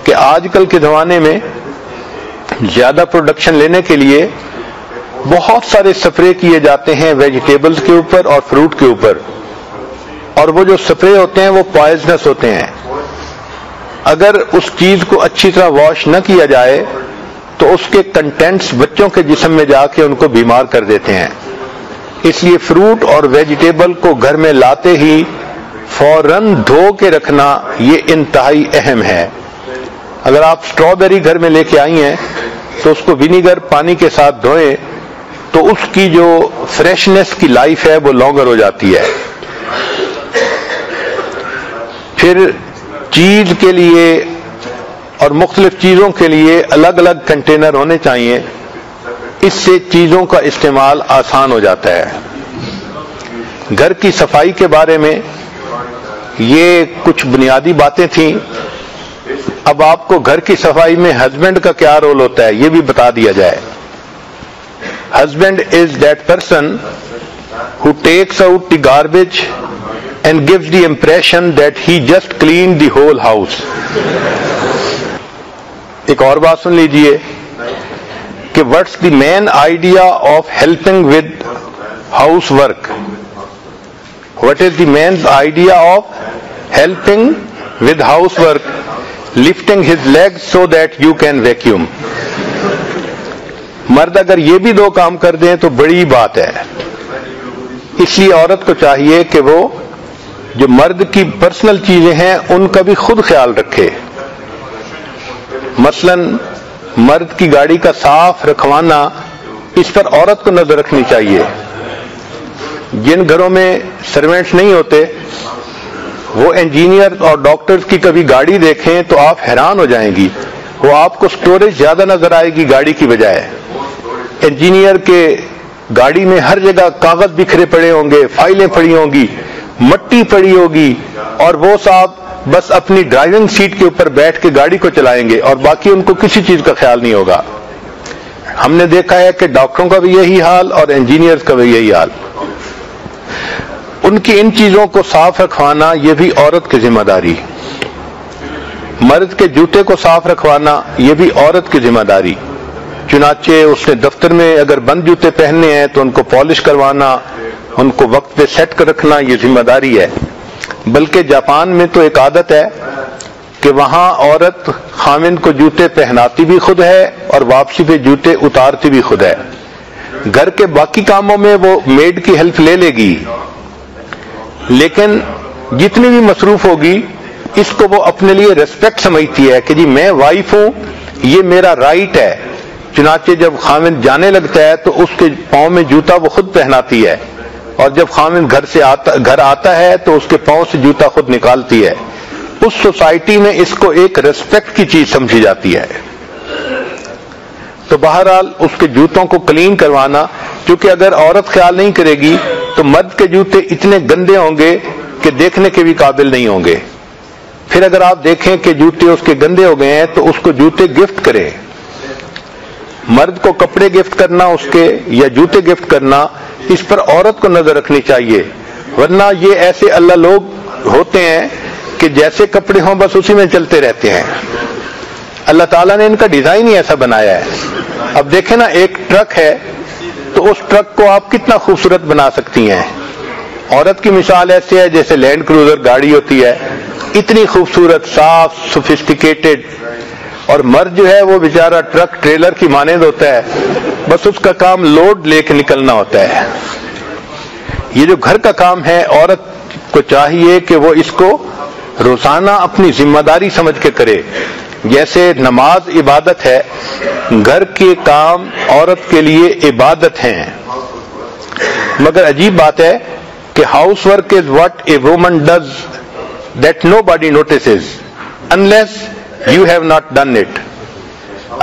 کہ آج کل کے زمانے میں زیادہ پروڈکشن لینے کے لیے بہت سارے سپرے کیے جاتے ہیں ویجیٹیبلز کے اوپر اور فروٹ کے اوپر، اور وہ جو سپرے ہوتے ہیں وہ پوائزنس ہوتے ہیں. اگر اس چیز کو اچھی طرح واش نہ کیا جائے تو اس کے کنٹینٹس بچوں کے جسم میں جا کے ان کو بیمار کر دیتے ہیں. اس لیے فروٹ اور ویجیٹیبل کو گھر میں لاتے ہی فوراً دھو کے رکھنا یہ انتہائی اہم ہے. اگر آپ اسٹرابیری گھر میں لے کے آئی ہیں تو اس کو ونیگر پانی کے ساتھ دھوئیں تو اس کی جو فریشنس کی لائف ہے وہ لانگر ہو جاتی ہے. پھر چیز کے لیے اور مختلف چیزوں کے لیے الگ الگ کنٹینر ہونے چاہیے، اس سے چیزوں کا استعمال آسان ہو جاتا ہے. گھر کی صفائی کے بارے میں یہ کچھ بنیادی باتیں تھیں. اب آپ کو گھر کی صفائی میں ہسبینڈ کا کیا رول ہوتا ہے یہ بھی بتا دیا جائے. Husband is that person who takes out the garbage and gives the impression that he just cleaned the whole house. ایک اور بات سن لیجئے کہ what's the main idea of helping with housework? What is the main idea of helping with housework? Lifting his legs so that you can vacuum. مرد اگر یہ بھی دو کام کر دیں تو بڑی بات ہے. اس لیے عورت کو چاہیے کہ وہ جو مرد کی پرسنل چیزیں ہیں ان کا بھی خود خیال رکھے. مثلا مرد کی گاڑی کا صاف رکھوانا، اس پر عورت کو نظر رکھنی چاہیے. جن گھروں میں سروینٹس نہیں ہوتے وہ انجینئر اور ڈاکٹرز کی کبھی گاڑی دیکھیں تو آپ حیران ہو جائیں گی. وہ آپ کو سٹوریج زیادہ نظر آئے گی گاڑی کی بجائے. انجینئر کے گاڑی میں ہر جگہ کاغذ بکھرے پڑے ہوں گے، فائلیں پڑی ہوں گی، مٹی پڑی ہوگی، اور وہ صاحب بس اپنی ڈرائیونگ سیٹ کے اوپر بیٹھ کے گاڑی کو چلائیں گے اور باقی ان کو کسی چیز کا خیال نہیں ہوگا. ہم نے دیکھا ہے کہ ڈاکٹروں کا بھی یہی حال اور انجینئرز کا بھی یہی حال. ان کی ان چیزوں کو صاف رکھوانا یہ بھی عورت کی ذمہ داری. مرد کے جوتے کو صاف رکھوانا یہ بھی عورت کی ذمہ داری. چنانچہ اس نے دفتر میں اگر بند جوتے پہننے ہیں تو ان کو پالش کروانا، ان کو وقت پہ سیٹ کر رکھنا یہ ذمہ داری ہے. بلکہ جاپان میں تو ایک عادت ہے کہ وہاں عورت خاوند کو جوتے پہناتی بھی خود ہے اور واپسی پہ جوتے اتارتی بھی خود ہے. گھر کے باقی کاموں میں وہ میڈ کی ہیلپ لے لے گی، لیکن جتنی بھی مصروف ہوگی اس کو وہ اپنے لیے ریسپیکٹ سمجھتی ہے کہ جی میں وائف ہوں، یہ میرا رائٹ ہے. چنانچہ جب خاوند جانے لگتا ہے تو اس کے پاؤں میں جوتا وہ خود پہناتی ہے، اور جب خاوند گھر آتا ہے تو اس کے پاؤں سے جوتا خود نکالتی ہے. اس سوسائٹی میں اس کو ایک ریسپیکٹ کی چیز سمجھی جاتی ہے. تو بہرحال اس کے جوتوں کو کلین کروانا، کیونکہ اگر عورت خیال نہیں کرے گی تو مرد کے جوتے اتنے گندے ہوں گے کہ دیکھنے کے بھی قابل نہیں ہوں گے. پھر اگر آپ دیکھیں کہ جوتے اس کے گندے ہو گئے ہیں تو اس کو جوتے گفٹ کریں. مرد کو کپڑے گفٹ کرنا اس کے یا جوتے گفٹ کرنا، اس پر عورت کو نظر رکھنی چاہیے. ورنہ یہ ایسے اللہ لوگ ہوتے ہیں کہ جیسے کپڑے ہوں بس اسی میں چلتے رہتے ہیں. اللہ تعالیٰ نے ان کا ڈیزائن ہی ایسا بنایا ہے. اب دیکھیں نا، ایک ٹرک ہے تو اس ٹرک کو آپ کتنا خوبصورت بنا سکتی ہیں. عورت کی مثال ایسے ہے جیسے لینڈ کروزر گاڑی ہوتی ہے، اتنی خوبصورت، صاف، سوفسٹیکیٹڈ. اور مرد جو ہے وہ بیچارہ ٹرک ٹریلر کی مانند ہوتا ہے، بس اس کا کام لوڈ لے کے نکلنا ہوتا ہے. یہ جو گھر کا کام ہے عورت کو چاہیے کہ وہ اس کو روزانہ اپنی ذمہ داری سمجھ کے کرے. جیسے نماز عبادت ہے، گھر کے کام عورت کے لیے عبادت ہیں. مگر عجیب بات ہے کہ house work is what a woman does that no body notices unless you have not done it.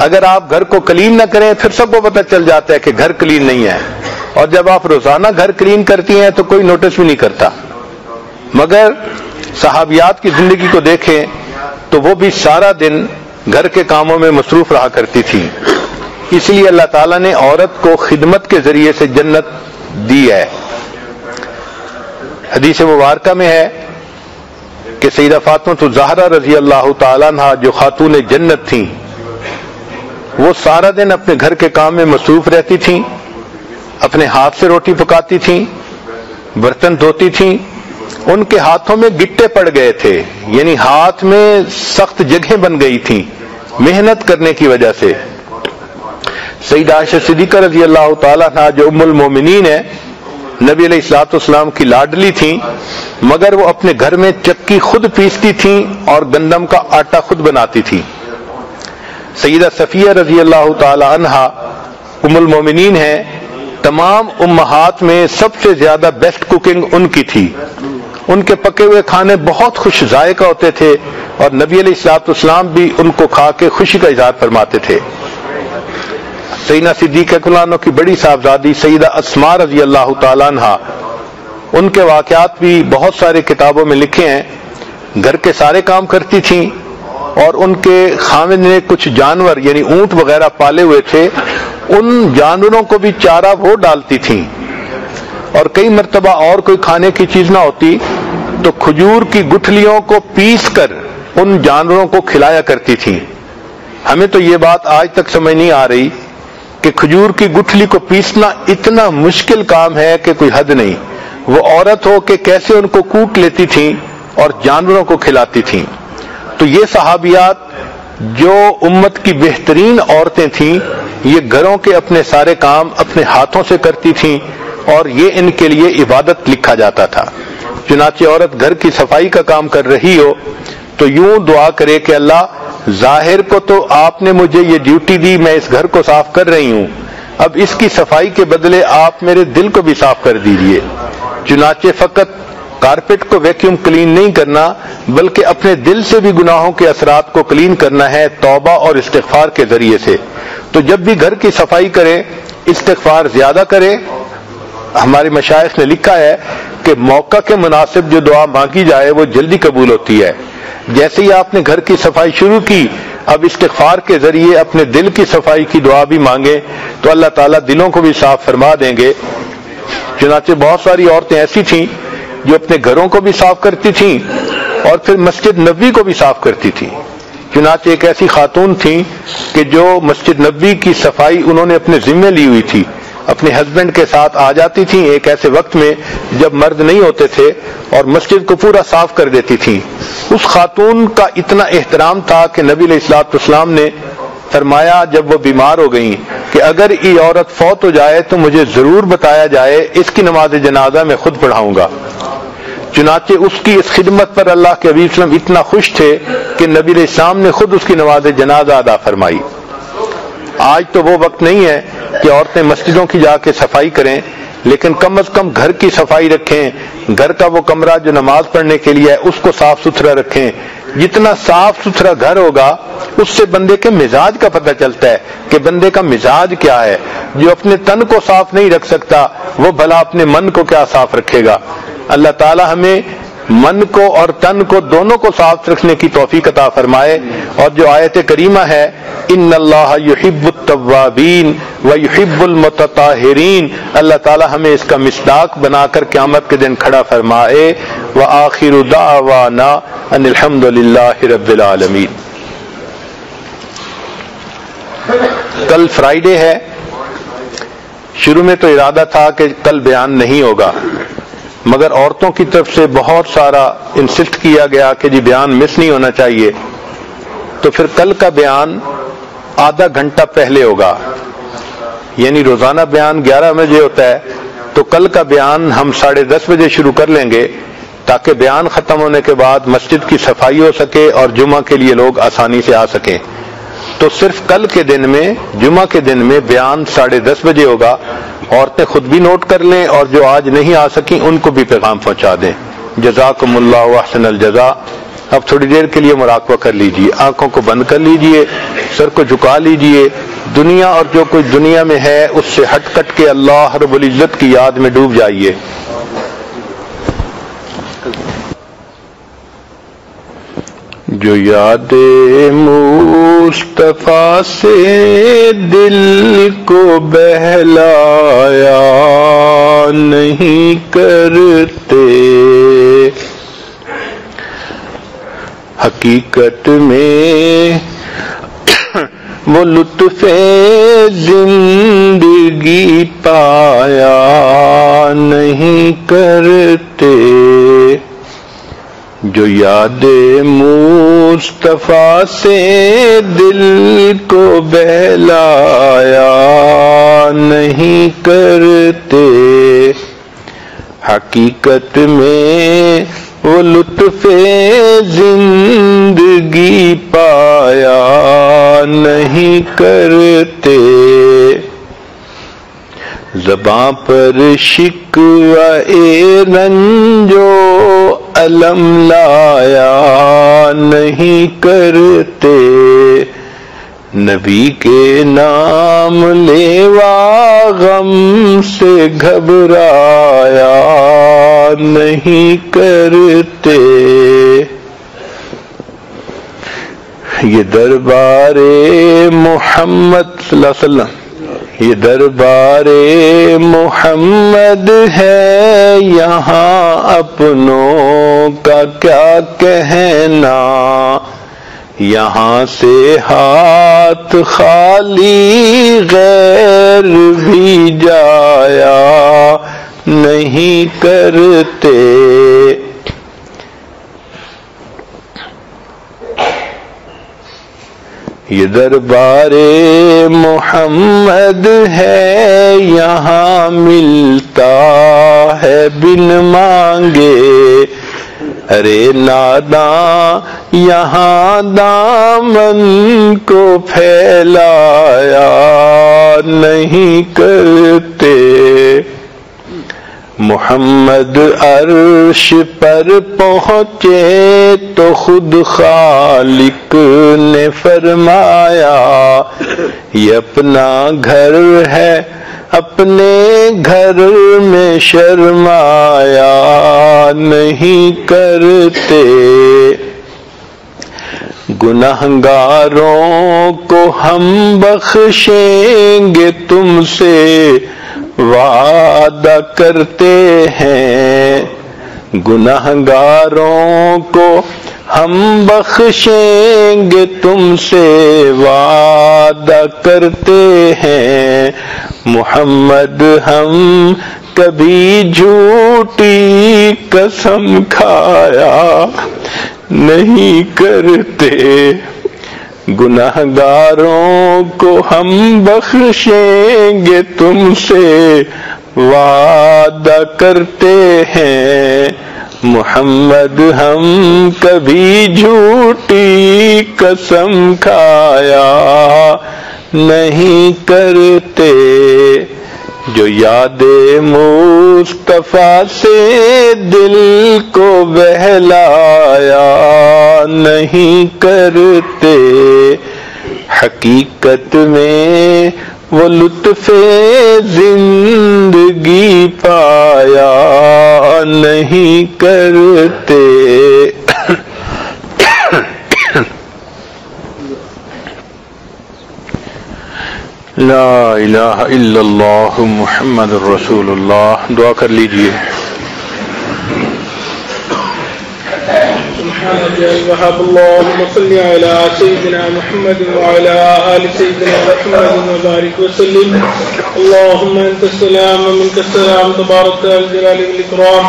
اگر آپ گھر کو کلین نہ کریں پھر سب کو پتہ چل جاتا ہے کہ گھر کلین نہیں ہے، اور جب آپ روزانہ گھر کلین کرتی ہیں تو کوئی نوٹس بھی نہیں کرتا. مگر صحابیات کی زندگی کو دیکھیں تو وہ بھی سارا دن گھر کے کاموں میں مصروف رہا کرتی تھی. اس لیے اللہ تعالیٰ نے عورت کو خدمت کے ذریعے سے جنت دی ہے. حدیث مبارکہ میں ہے کہ سیدہ فاطمہ الزہرا رضی اللہ تعالیٰ عنہا جو خاتون جنت تھیں، وہ سارا دن اپنے گھر کے کام میں مصروف رہتی تھیں، اپنے ہاتھ سے روٹی پکاتی تھیں، برتن دھوتی تھیں، ان کے ہاتھوں میں گٹے پڑ گئے تھے، یعنی ہاتھ میں سخت جگہیں بن گئی تھیں محنت کرنے کی وجہ سے۔ سیدہ عائشہ صدیقہ رضی اللہ تعالیٰ عنہا جو ام المومنین ہے، نبی علیہ الصلوۃ والسلام کی لاڈلی تھیں، مگر وہ اپنے گھر میں چکی خود پیستی تھیں اور گندم کا آٹا خود بناتی تھیں۔ سیدہ صفیہ رضی اللہ تعالی عنہا ام المومنین ہیں، تمام امہات میں سب سے زیادہ بیسٹ کوکنگ ان کی تھی، ان کے پکے ہوئے کھانے بہت خوش ذائقہ ہوتے تھے اور نبی علیہ الصلوۃ والسلام بھی ان کو کھا کے خوشی کا اظہار فرماتے تھے۔ سیدنا صدیقہ عنہ کی بڑی صاحبزادی سیدہ اسماء رضی اللہ تعالی عنہا، ان کے واقعات بھی بہت سارے کتابوں میں لکھے ہیں۔ گھر کے سارے کام کرتی تھیں اور ان کے خاوند نے کچھ جانور یعنی اونٹ وغیرہ پالے ہوئے تھے، ان جانوروں کو بھی چارہ وہ ڈالتی تھیں، اور کئی مرتبہ اور کوئی کھانے کی چیز نہ ہوتی تو کھجور کی گٹھلیوں کو پیس کر ان جانوروں کو کھلایا کرتی تھیں۔ ہمیں تو یہ بات آج تک سمجھ نہیں آ رہی کہ کھجور کی گٹھلی کو پیسنا اتنا مشکل کام ہے کہ کوئی حد نہیں۔ وہ عورت ہو کہ کیسے ان کو کوٹ لیتی تھیں اور جانوروں کو کھلاتی تھیں۔ تو یہ صحابیات جو امت کی بہترین عورتیں تھیں، یہ گھروں کے اپنے سارے کام اپنے ہاتھوں سے کرتی تھیں اور یہ ان کے لیے عبادت لکھا جاتا تھا۔ چنانچہ عورت گھر کی صفائی کا کام کر رہی ہو تو یوں دعا کرے کہ اللہ ظاہر کو تو آپ نے مجھے یہ ڈیوٹی دی، میں اس گھر کو صاف کر رہی ہوں، اب اس کی صفائی کے بدلے آپ میرے دل کو بھی صاف کر دیجئے۔ چنانچہ فقط کارپیٹ کو ویکیوم کلین نہیں کرنا بلکہ اپنے دل سے بھی گناہوں کے اثرات کو کلین کرنا ہے توبہ اور استغفار کے ذریعے سے۔ تو جب بھی گھر کی صفائی کریں استغفار زیادہ کریں۔ ہمارے مشائخ نے لکھا ہے کہ موقع کے مناسب جو دعا مانگی جائے وہ جلدی قبول ہوتی ہے۔ جیسے ہی آپ نے گھر کی صفائی شروع کی، اب استغفار کے ذریعے اپنے دل کی صفائی کی دعا بھی مانگیں تو اللہ تعالیٰ دلوں کو بھی صاف فرما دیں گے۔ چنانچہ بہت ساری عورتیں ایسی تھیں جو اپنے گھروں کو بھی صاف کرتی تھیں اور پھر مسجد نبوی کو بھی صاف کرتی تھیں۔ چنانچہ ایک ایسی خاتون تھیں کہ جو مسجد نبوی کی صفائی انہوں نے اپنے ذمے لی ہوئی تھی، اپنے ہسبینڈ کے ساتھ آ جاتی تھیں ایک ایسے وقت میں جب مرد نہیں ہوتے تھے اور مسجد کو پورا صاف کر دیتی تھیں۔ اس خاتون کا اتنا احترام تھا کہ نبی علیہ الصلوۃ والسلام نے فرمایا جب وہ بیمار ہو گئیں کہ اگر یہ عورت فوت ہو جائے تو مجھے ضرور بتایا جائے، اس کی نماز جنازہ میں خود پڑھاؤں گا۔ چنانچہ اس کی اس خدمت پر اللہ کے حبیب صلی اللہ علیہ وسلم اتنا خوش تھے کہ نبی علیہ السلام نے خود اس کی نماز جنازہ ادا فرمائی۔ آج تو وہ وقت نہیں ہے کہ عورتیں مسجدوں کی جا کے صفائی کریں، لیکن کم از کم گھر کی صفائی رکھیں، گھر کا وہ کمرہ جو نماز پڑھنے کے لیے ہے اس کو صاف ستھرا رکھیں۔ جتنا صاف ستھرا گھر ہوگا اس سے بندے کے مزاج کا پتہ چلتا ہے کہ بندے کا مزاج کیا ہے۔ جو اپنے تن کو صاف نہیں رکھ سکتا وہ بھلا اپنے من کو کیا صاف رکھے گا۔ اللہ تعالی ہمیں من کو اور تن کو دونوں کو صاف رکھنے کی توفیق عطا فرمائے۔ اور جو آیت کریمہ ہے ان اللہ یحب التوابین ویحب المتطہرین، اللہ تعالی ہمیں اس کا مصداق بنا کر قیامت کے دن کھڑا فرمائے۔ وآخر دعوانا ان الحمد للہ رب العالمین۔ کل فرائیڈے ہے، شروع میں تو ارادہ تھا کہ کل بیان نہیں ہوگا، مگر عورتوں کی طرف سے بہت سارا انسسٹ کیا گیا کہ جی بیان مس نہیں ہونا چاہیے، تو پھر کل کا بیان آدھا گھنٹہ پہلے ہوگا، یعنی روزانہ بیان 11 بجے ہوتا ہے تو کل کا بیان ہم 10:30 بجے شروع کر لیں گے تاکہ بیان ختم ہونے کے بعد مسجد کی صفائی ہو سکے اور جمعہ کے لیے لوگ آسانی سے آ سکیں۔ تو صرف کل کے دن میں جمعہ کے دن میں بیان 10:30 بجے ہوگا۔ عورتیں خود بھی نوٹ کر لیں اور جو آج نہیں آ سکیں ان کو بھی پیغام پہنچا دیں۔ جزاکم اللہ احسن الجزا۔ اب تھوڑی دیر کے لیے مراقبہ کر لیجئے، آنکھوں کو بند کر لیجئے، سر کو جھکا لیجئے، دنیا اور جو کچھ دنیا میں ہے اس سے ہٹ کٹ کے اللہ رب العزت کی یاد میں ڈوب جائیے۔ جو یاد مصطفیٰ سے دل کو بہلایا نہیں کرتے، حقیقت میں وہ لطف زندگی پایا نہیں کرتے، جو یاد مصطفیٰ سے دل کو بہلایا نہیں کرتے۔ حقیقت میں وہ لطف زندگی پایا نہیں کرتے، زباں پر شکوہ رنج و الم لایا نہیں کرتے، نبی کے نام لیوا غم سے گھبرایا نہیں کرتے۔ یہ دربار محمد صلی اللہ علیہ وسلم، یہ دربار محمد ہے، یہاں اپنوں کا کیا کہنا، یہاں سے ہاتھ خالی غیر بھی جایا نہیں کرتے۔ یہ دربار محمد ہے، یہاں ملتا ہے بن مانگے، ارے ناداں یہاں دامن کو پھیلایا نہیں کرتے۔ محمد عرش پر پہنچے تو خود خالق نے فرمایا، یہ اپنا گھر ہے اپنے گھر میں شرمایا نہیں کرتے۔ گنہگاروں کو ہم بخشیں گے تم سے وعدہ کرتے ہیں، گنہگاروں کو ہم بخشیں گے تم سے وعدہ کرتے ہیں۔ محمد ہم کبھی جھوٹی قسم کھایا نہیں کرتے، گنہگاروں کو ہم بخشیں گے تم سے وعدہ کرتے ہیں۔ محمد ہم کبھی جھوٹی قسم کھایا نہیں کرتے، جو یاد مصطفیٰ سے دل کو بہلایا نہیں کرتے۔ حقیقت میں وہ لطف زندگی پایا نہیں کرتے۔ لا الہ الا اللہ محمد رسول اللہ۔ دعا کر لیجئے۔ وهب اللهم صل على سيدنا محمد وعلى آل سيدنا محمد وبارك وسلم. اللهم أنت السلام ومنك السلام تبارك الجلال والإكرام.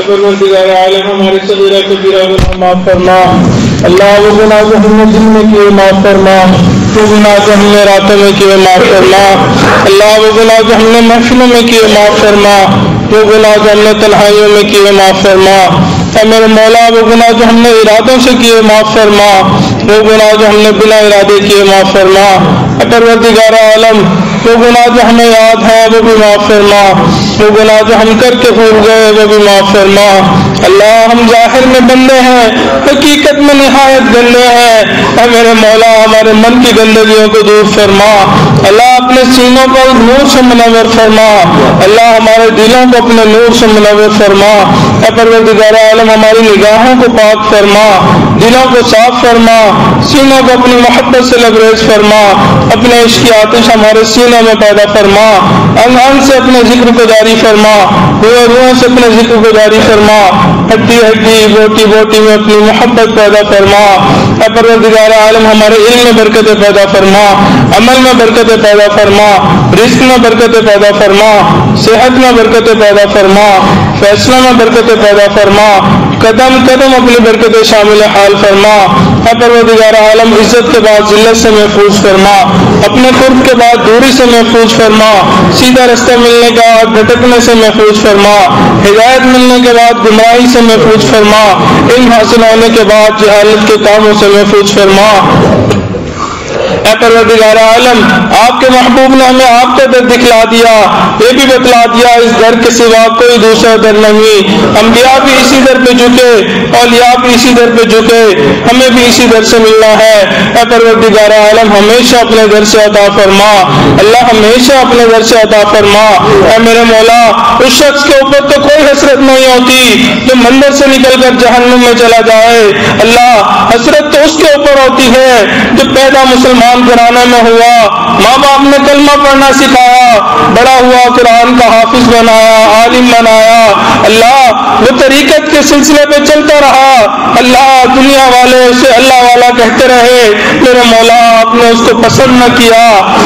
پروردگار عالم ہمارے صغیرہ کبیرہ گناہ معاف فرما. اللہ وہ گناہ جو ہم نے دن میں کیے معاف فرما، وہ گناہ جو ہم نے راتوں میں کیے معاف فرما. اللہ وہ گناہ جو ہم نے محفلوں میں کیے معاف فرما، وہ گناہ جو ہم نے تنہائیوں میں کیے معاف فرما. اے میرے مولا وہ گناہ جو ہم نے ارادوں سے کیے معاف فرما، وہ گناہ جو ہم نے بلا ارادے کیے معاف فرما. اے پروردگار عالم وہ گناہ جو ہمیں یاد ہے وہ بھی معاف فرما، وہ گناہ جو ہم کر کے بھول گئے وہ بھی معاف فرما. اللہ ہم ظاہر میں بندے ہیں، حقیقت میں نہایت گندے ہیں. اے میرے مولا ہمارے من کی گندگیوں کو دور فرما. اللہ اپنے سینوں کو نور سے منور فرما. اللہ ہمارے دلوں کو اپنے نور سے منور فرما. اے پروردگار عالم ہماری نگاہوں کو پاک فرما، دلوں کو صاف فرما، سینوں کو اپنی محبت سے لبریز فرما. اپنے عشق کی آتش ہمارے سینوں میں پیدا فرما. انگ سے اپنے ذکر کو جاری فرما، روح سے اپنے ذکر کو جاری فرما. ہڈی ہڈی بوٹی بوٹی میں اپنی محبت پیدا فرما. اے پروردگار عالم ہمارے علم میں برکت پیدا فرما، عمل میں برکت پیدا فرما، رزق میں برکت پیدا فرما، صحت میں برکت پیدا فرما، فیصلہ میں برکت پیدا فرما، قدم قدم اپنی برکت شامل حال فرما۔ اے پروردگار عالم عزت کے بعد ذلت سے محفوظ فرما، اپنے قرب کے بعد دوری سے محفوظ فرما، سیدھا رستہ ملنے کے بعد بھٹکنے سے محفوظ فرما، ہدایت ملنے کے بعد گمراہی سے محفوظ فرما، علم حاصل ہونے کے بعد جہالت کے کاموں سے محفوظ فرما۔ اے پروردگار عالم آپ کے محبوب نے ہمیں آپ کا در دکھلا دیا، یہ بھی بتلا دیا اس در کے سوا کوئی دوسرا در نہیں، انبیاء بھی اسی در پہ جھکے، اولیاء بھی اسی در پہ جھکے، ہمیں بھی اسی در سے ملنا ہے۔ اے پروردگار عالم ہمیشہ اپنے در سے عطا فرما، اللہ ہمیشہ اپنے در سے عطا فرما۔ اے میرے مولا اس شخص کے اوپر تو کوئی حسرت نہیں ہوتی جو مندر سے نکل کر جہنم میں چلا جائے، اللہ حسرت تو اس کے اوپر ہوتی ہے جو پیدا مسلمان گھرانے میں ہوا، ماں باپ نے کلمہ پڑھنا سکھایا، بڑا ہوا قرآن کا حافظ بنایا، عالم بنایا، اللہ وہ طریقت کے سلسلے پہ چلتا رہا، اللہ دنیا والے اسے اللہ والا کہتے رہے، میرے مولا آپ نے اس کو پسند نہ کیا،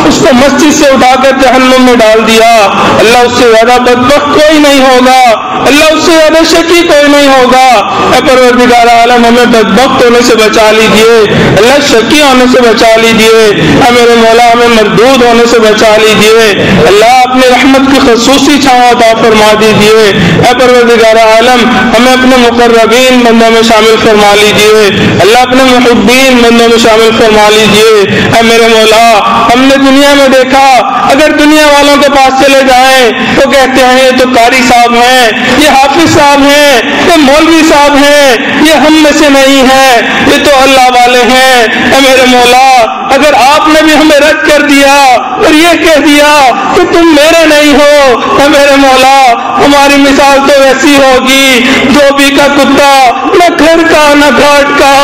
اس کو مسجد سے اٹھا کر جہنم میں ڈال دیا، اللہ اس سے زیادہ بدبخت کوئی نہیں ہوگا، اللہ اس سے زیادہ شقی کوئی نہیں ہوگا۔ اے پروردگار عالم ہمیں بدبخت ہونے سے بچا لیجیے، اللہ شقی ہونے سے بچا لیجیے، اے میرے مولا ہمیں مردود ہونے سے بچا لیجیے، اللہ اپنی رحمت کی خصوصی چھاؤں عطا فرما دیجیے۔ اے پروردگار عالم ہمیں اپنے مقربین بندوں میں شامل فرما لیجیے، اللہ اپنے محبین بندوں میں شامل فرما لیجیے۔ اے میرے مولا ہم نے دنیا میں دیکھا اگر دنیا والوں کے پاس چلے جائیں تو کہتے ہیں یہ تو قاری صاحب ہیں، یہ حافظ صاحب ہیں، یہ مولوی صاحب ہیں، یہ ہم میں سے نہیں ہیں، یہ تو اللہ والے ہیں۔ اے میرے مولا اگر آپ نے بھی ہمیں رد کر دیا اور یہ کہہ دیا کہ تم میرے نہیں ہو، اے میرے مولا ہماری مثال تو ویسی ہوگی دھوبی کا کتا، نہ گھر کا نہ گھاٹ کا۔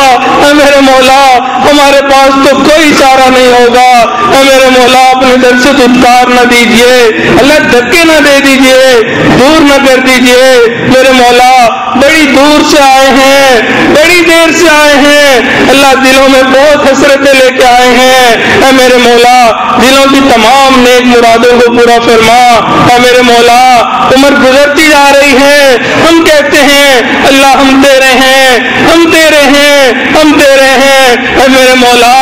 اے میرے مولا ہمارے پاس تو کوئی چارہ نہیں ہوگا، اے میرے مولا اپنے در سے دھتکار نہ دیجیے، اللہ دھکے نہ دے دیجیے، دور نہ کر دیجیے۔ میرے مولا بڑی دور سے آئے ہیں، بڑی دیر سے آئے ہیں، اللہ دلوں میں بہت حسرتیں لے کے آئے ہیں، اے میرے مولا دلوں کی تمام نیک مرادوں کو پورا فرما۔ اے میرے مولا عمر گزرتی جا رہی ہے، ہم کہتے ہیں اللہ ہم تیرے ہیں، ہم تیرے ہیں، ہم تیرے ہیں۔ اے میرے مولا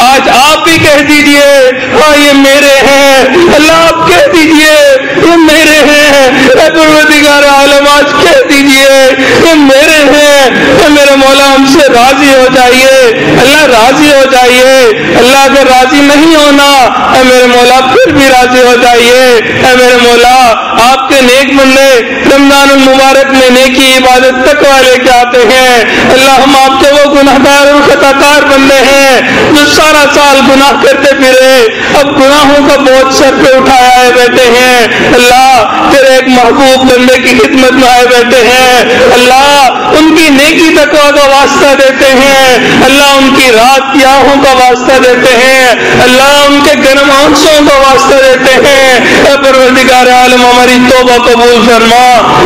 آج آپ بھی کہہ دیجئے ہاں یہ میرے ہیں، اللہ آپ کہہ دیجئے یہ میرے ہیں۔ اے پروردگار عالم آج کہہ دیجئے یہ میرے ہیں۔ اے میرے مولا ہم سے راضی ہو جائیے، اللہ راضی ہو جائیے، اللہ اگر راضی نہیں ہونا اے میرے مولا پھر بھی راضی ہو جائیے۔ اے میرے مولا آپ کے نیک بندے رمضان المبارک میں نیکی عبادت تقویٰ لے کے آتے ہیں، اللہ ہم آپ کے وہ گناہگار اور خطا کار بندے ہیں جو سارا سال گناہ کرتے پھرے، اب گناہوں کا بوجھ سر پہ اٹھائے آئے بیٹھے ہیں، اللہ تیرے ایک محبوب بندے کی خدمت میں آئے بیٹھے ہیں، اللہ ان کی نیکی تقویٰ کا واسطہ دیتے ہیں، اللہ ان کی رات کی آہوں کا واسطہ دیتے ہیں، اللہ ان کے گرم آنسوں کا واسطہ دیتے ہیں۔ اے پروردگار عالم ہماری توبہ قبول فرما،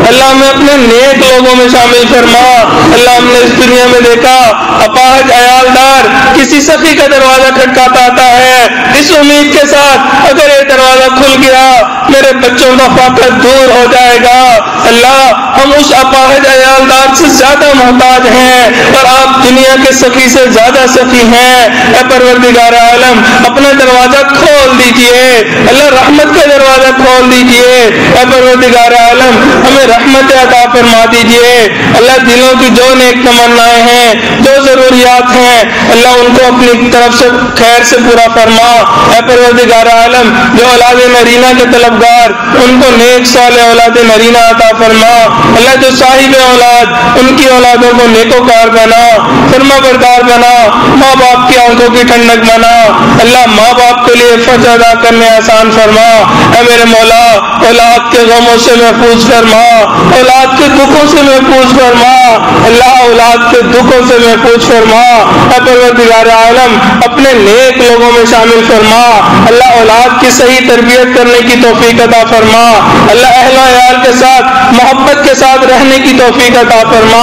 اللہ ہمیں اپنے نیک لوگوں میں شامل فرما۔ اللہ ہم نے اس دنیا میں دیکھا اپاہج عیالدار کسی سخی کا دروازہ کھٹکاتا آتا ہے اس امید کے ساتھ اگر یہ دروازہ کھل گیا میرے بچوں کا فاقہ دور ہو جائے گا۔ اللہ ہم اس اپاہج عیالدار سے زیادہ محتاج ہیں اور آپ دنیا کے سخی سے زیادہ سخی ہیں۔ اے پروردگار عالم اپنا دروازہ کھول دیجئے، اللہ رحمت کا دروازہ کھول دیجئے۔ اے پروردگار عالم ہمیں رحمت عطا فرما دیجئے، اللہ دلوں کی جو نیک تمنائیں ہیں جو ضروریات ہیں اللہ ان کو اپنی طرف سے خیر سے پورا فرما۔ اے پروردگار عالم جو اولاد نرینہ کے طلبگار ان کو نیک صالح اولاد نرینہ عطا فرما، اللہ جو صاحب اولاد ان کی اولادوں کو نیکوکار بنا، فرما بردار بنا، ماں باپ کی آنکھوں کی ٹھنڈک بنا، اللہ ماں باپ کے لیے فرض ادا کرنے آسان فرما۔ اے میرے مولا اولاد کے غموں سے محفوظ فرما، اولاد کے دکھوں سے محفوظ فرما، اللہ اولاد کے دکھوں سے محفوظ فرما۔ اے پروردگار عالم اپنے نیک لوگوں میں شامل فرما، اللہ اولاد کی صحیح تربیت کرنے کی توفیق عطا فرما، اللہ اہل و عیال کے ساتھ محبت کے ساتھ رہنے کی توفیق عطا فرما۔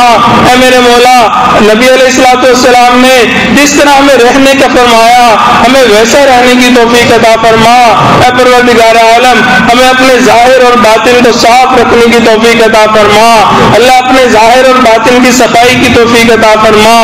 اے میرے مولا، نبی علیہ الصلوۃ والسلام نے جس طرح ہمیں رہنے کا فرمایا ہمیں ویسا رہنے کی توفیق عطا فرما۔ اے پروردگار عالم، ہمیں اپنے ظاہر اور باطن کو صاف رکھنے کی توفیق عطا فرما۔ اللہ اپنے ظاہر اور باطن کی صفائی کی توفیق عطا فرما۔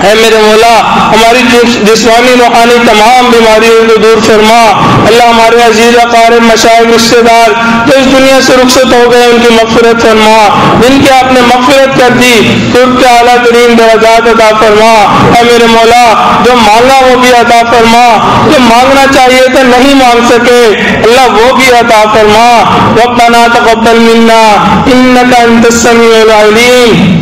اے میرے مولا، ہماری جسمانی روحانی تمام بیماریوں کو دور فرما۔ اللہ ہمارے عزیز اقارب مشائخ رشتے دار جو اس دنیا سے رخصت ہو گئے ان کی مغفرت فرما، جن کی آپ نے مغفرت کر دی تو ان کے اعلیٰ ترین درجات عطا فرما۔ اے میرے مولا، جو مانگا وہ بھی عطا فرما، جو مانگنا چاہیے تھا نہیں مانگ سکے اللہ وہ بھی عطا فرما۔ ربنا تقبل منا انک انت السمیع العلیم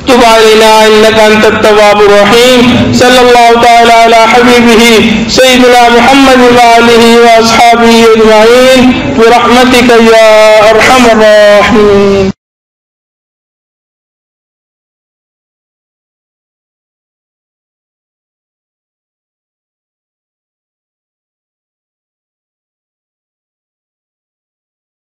تب علینا انک انت التواب الرحیم۔ صلی اللہ تعالی علی حبیبہ سیدنا محمد وآلہ واصحابہ اجمعین برحمتک یا ارحم الراحمین۔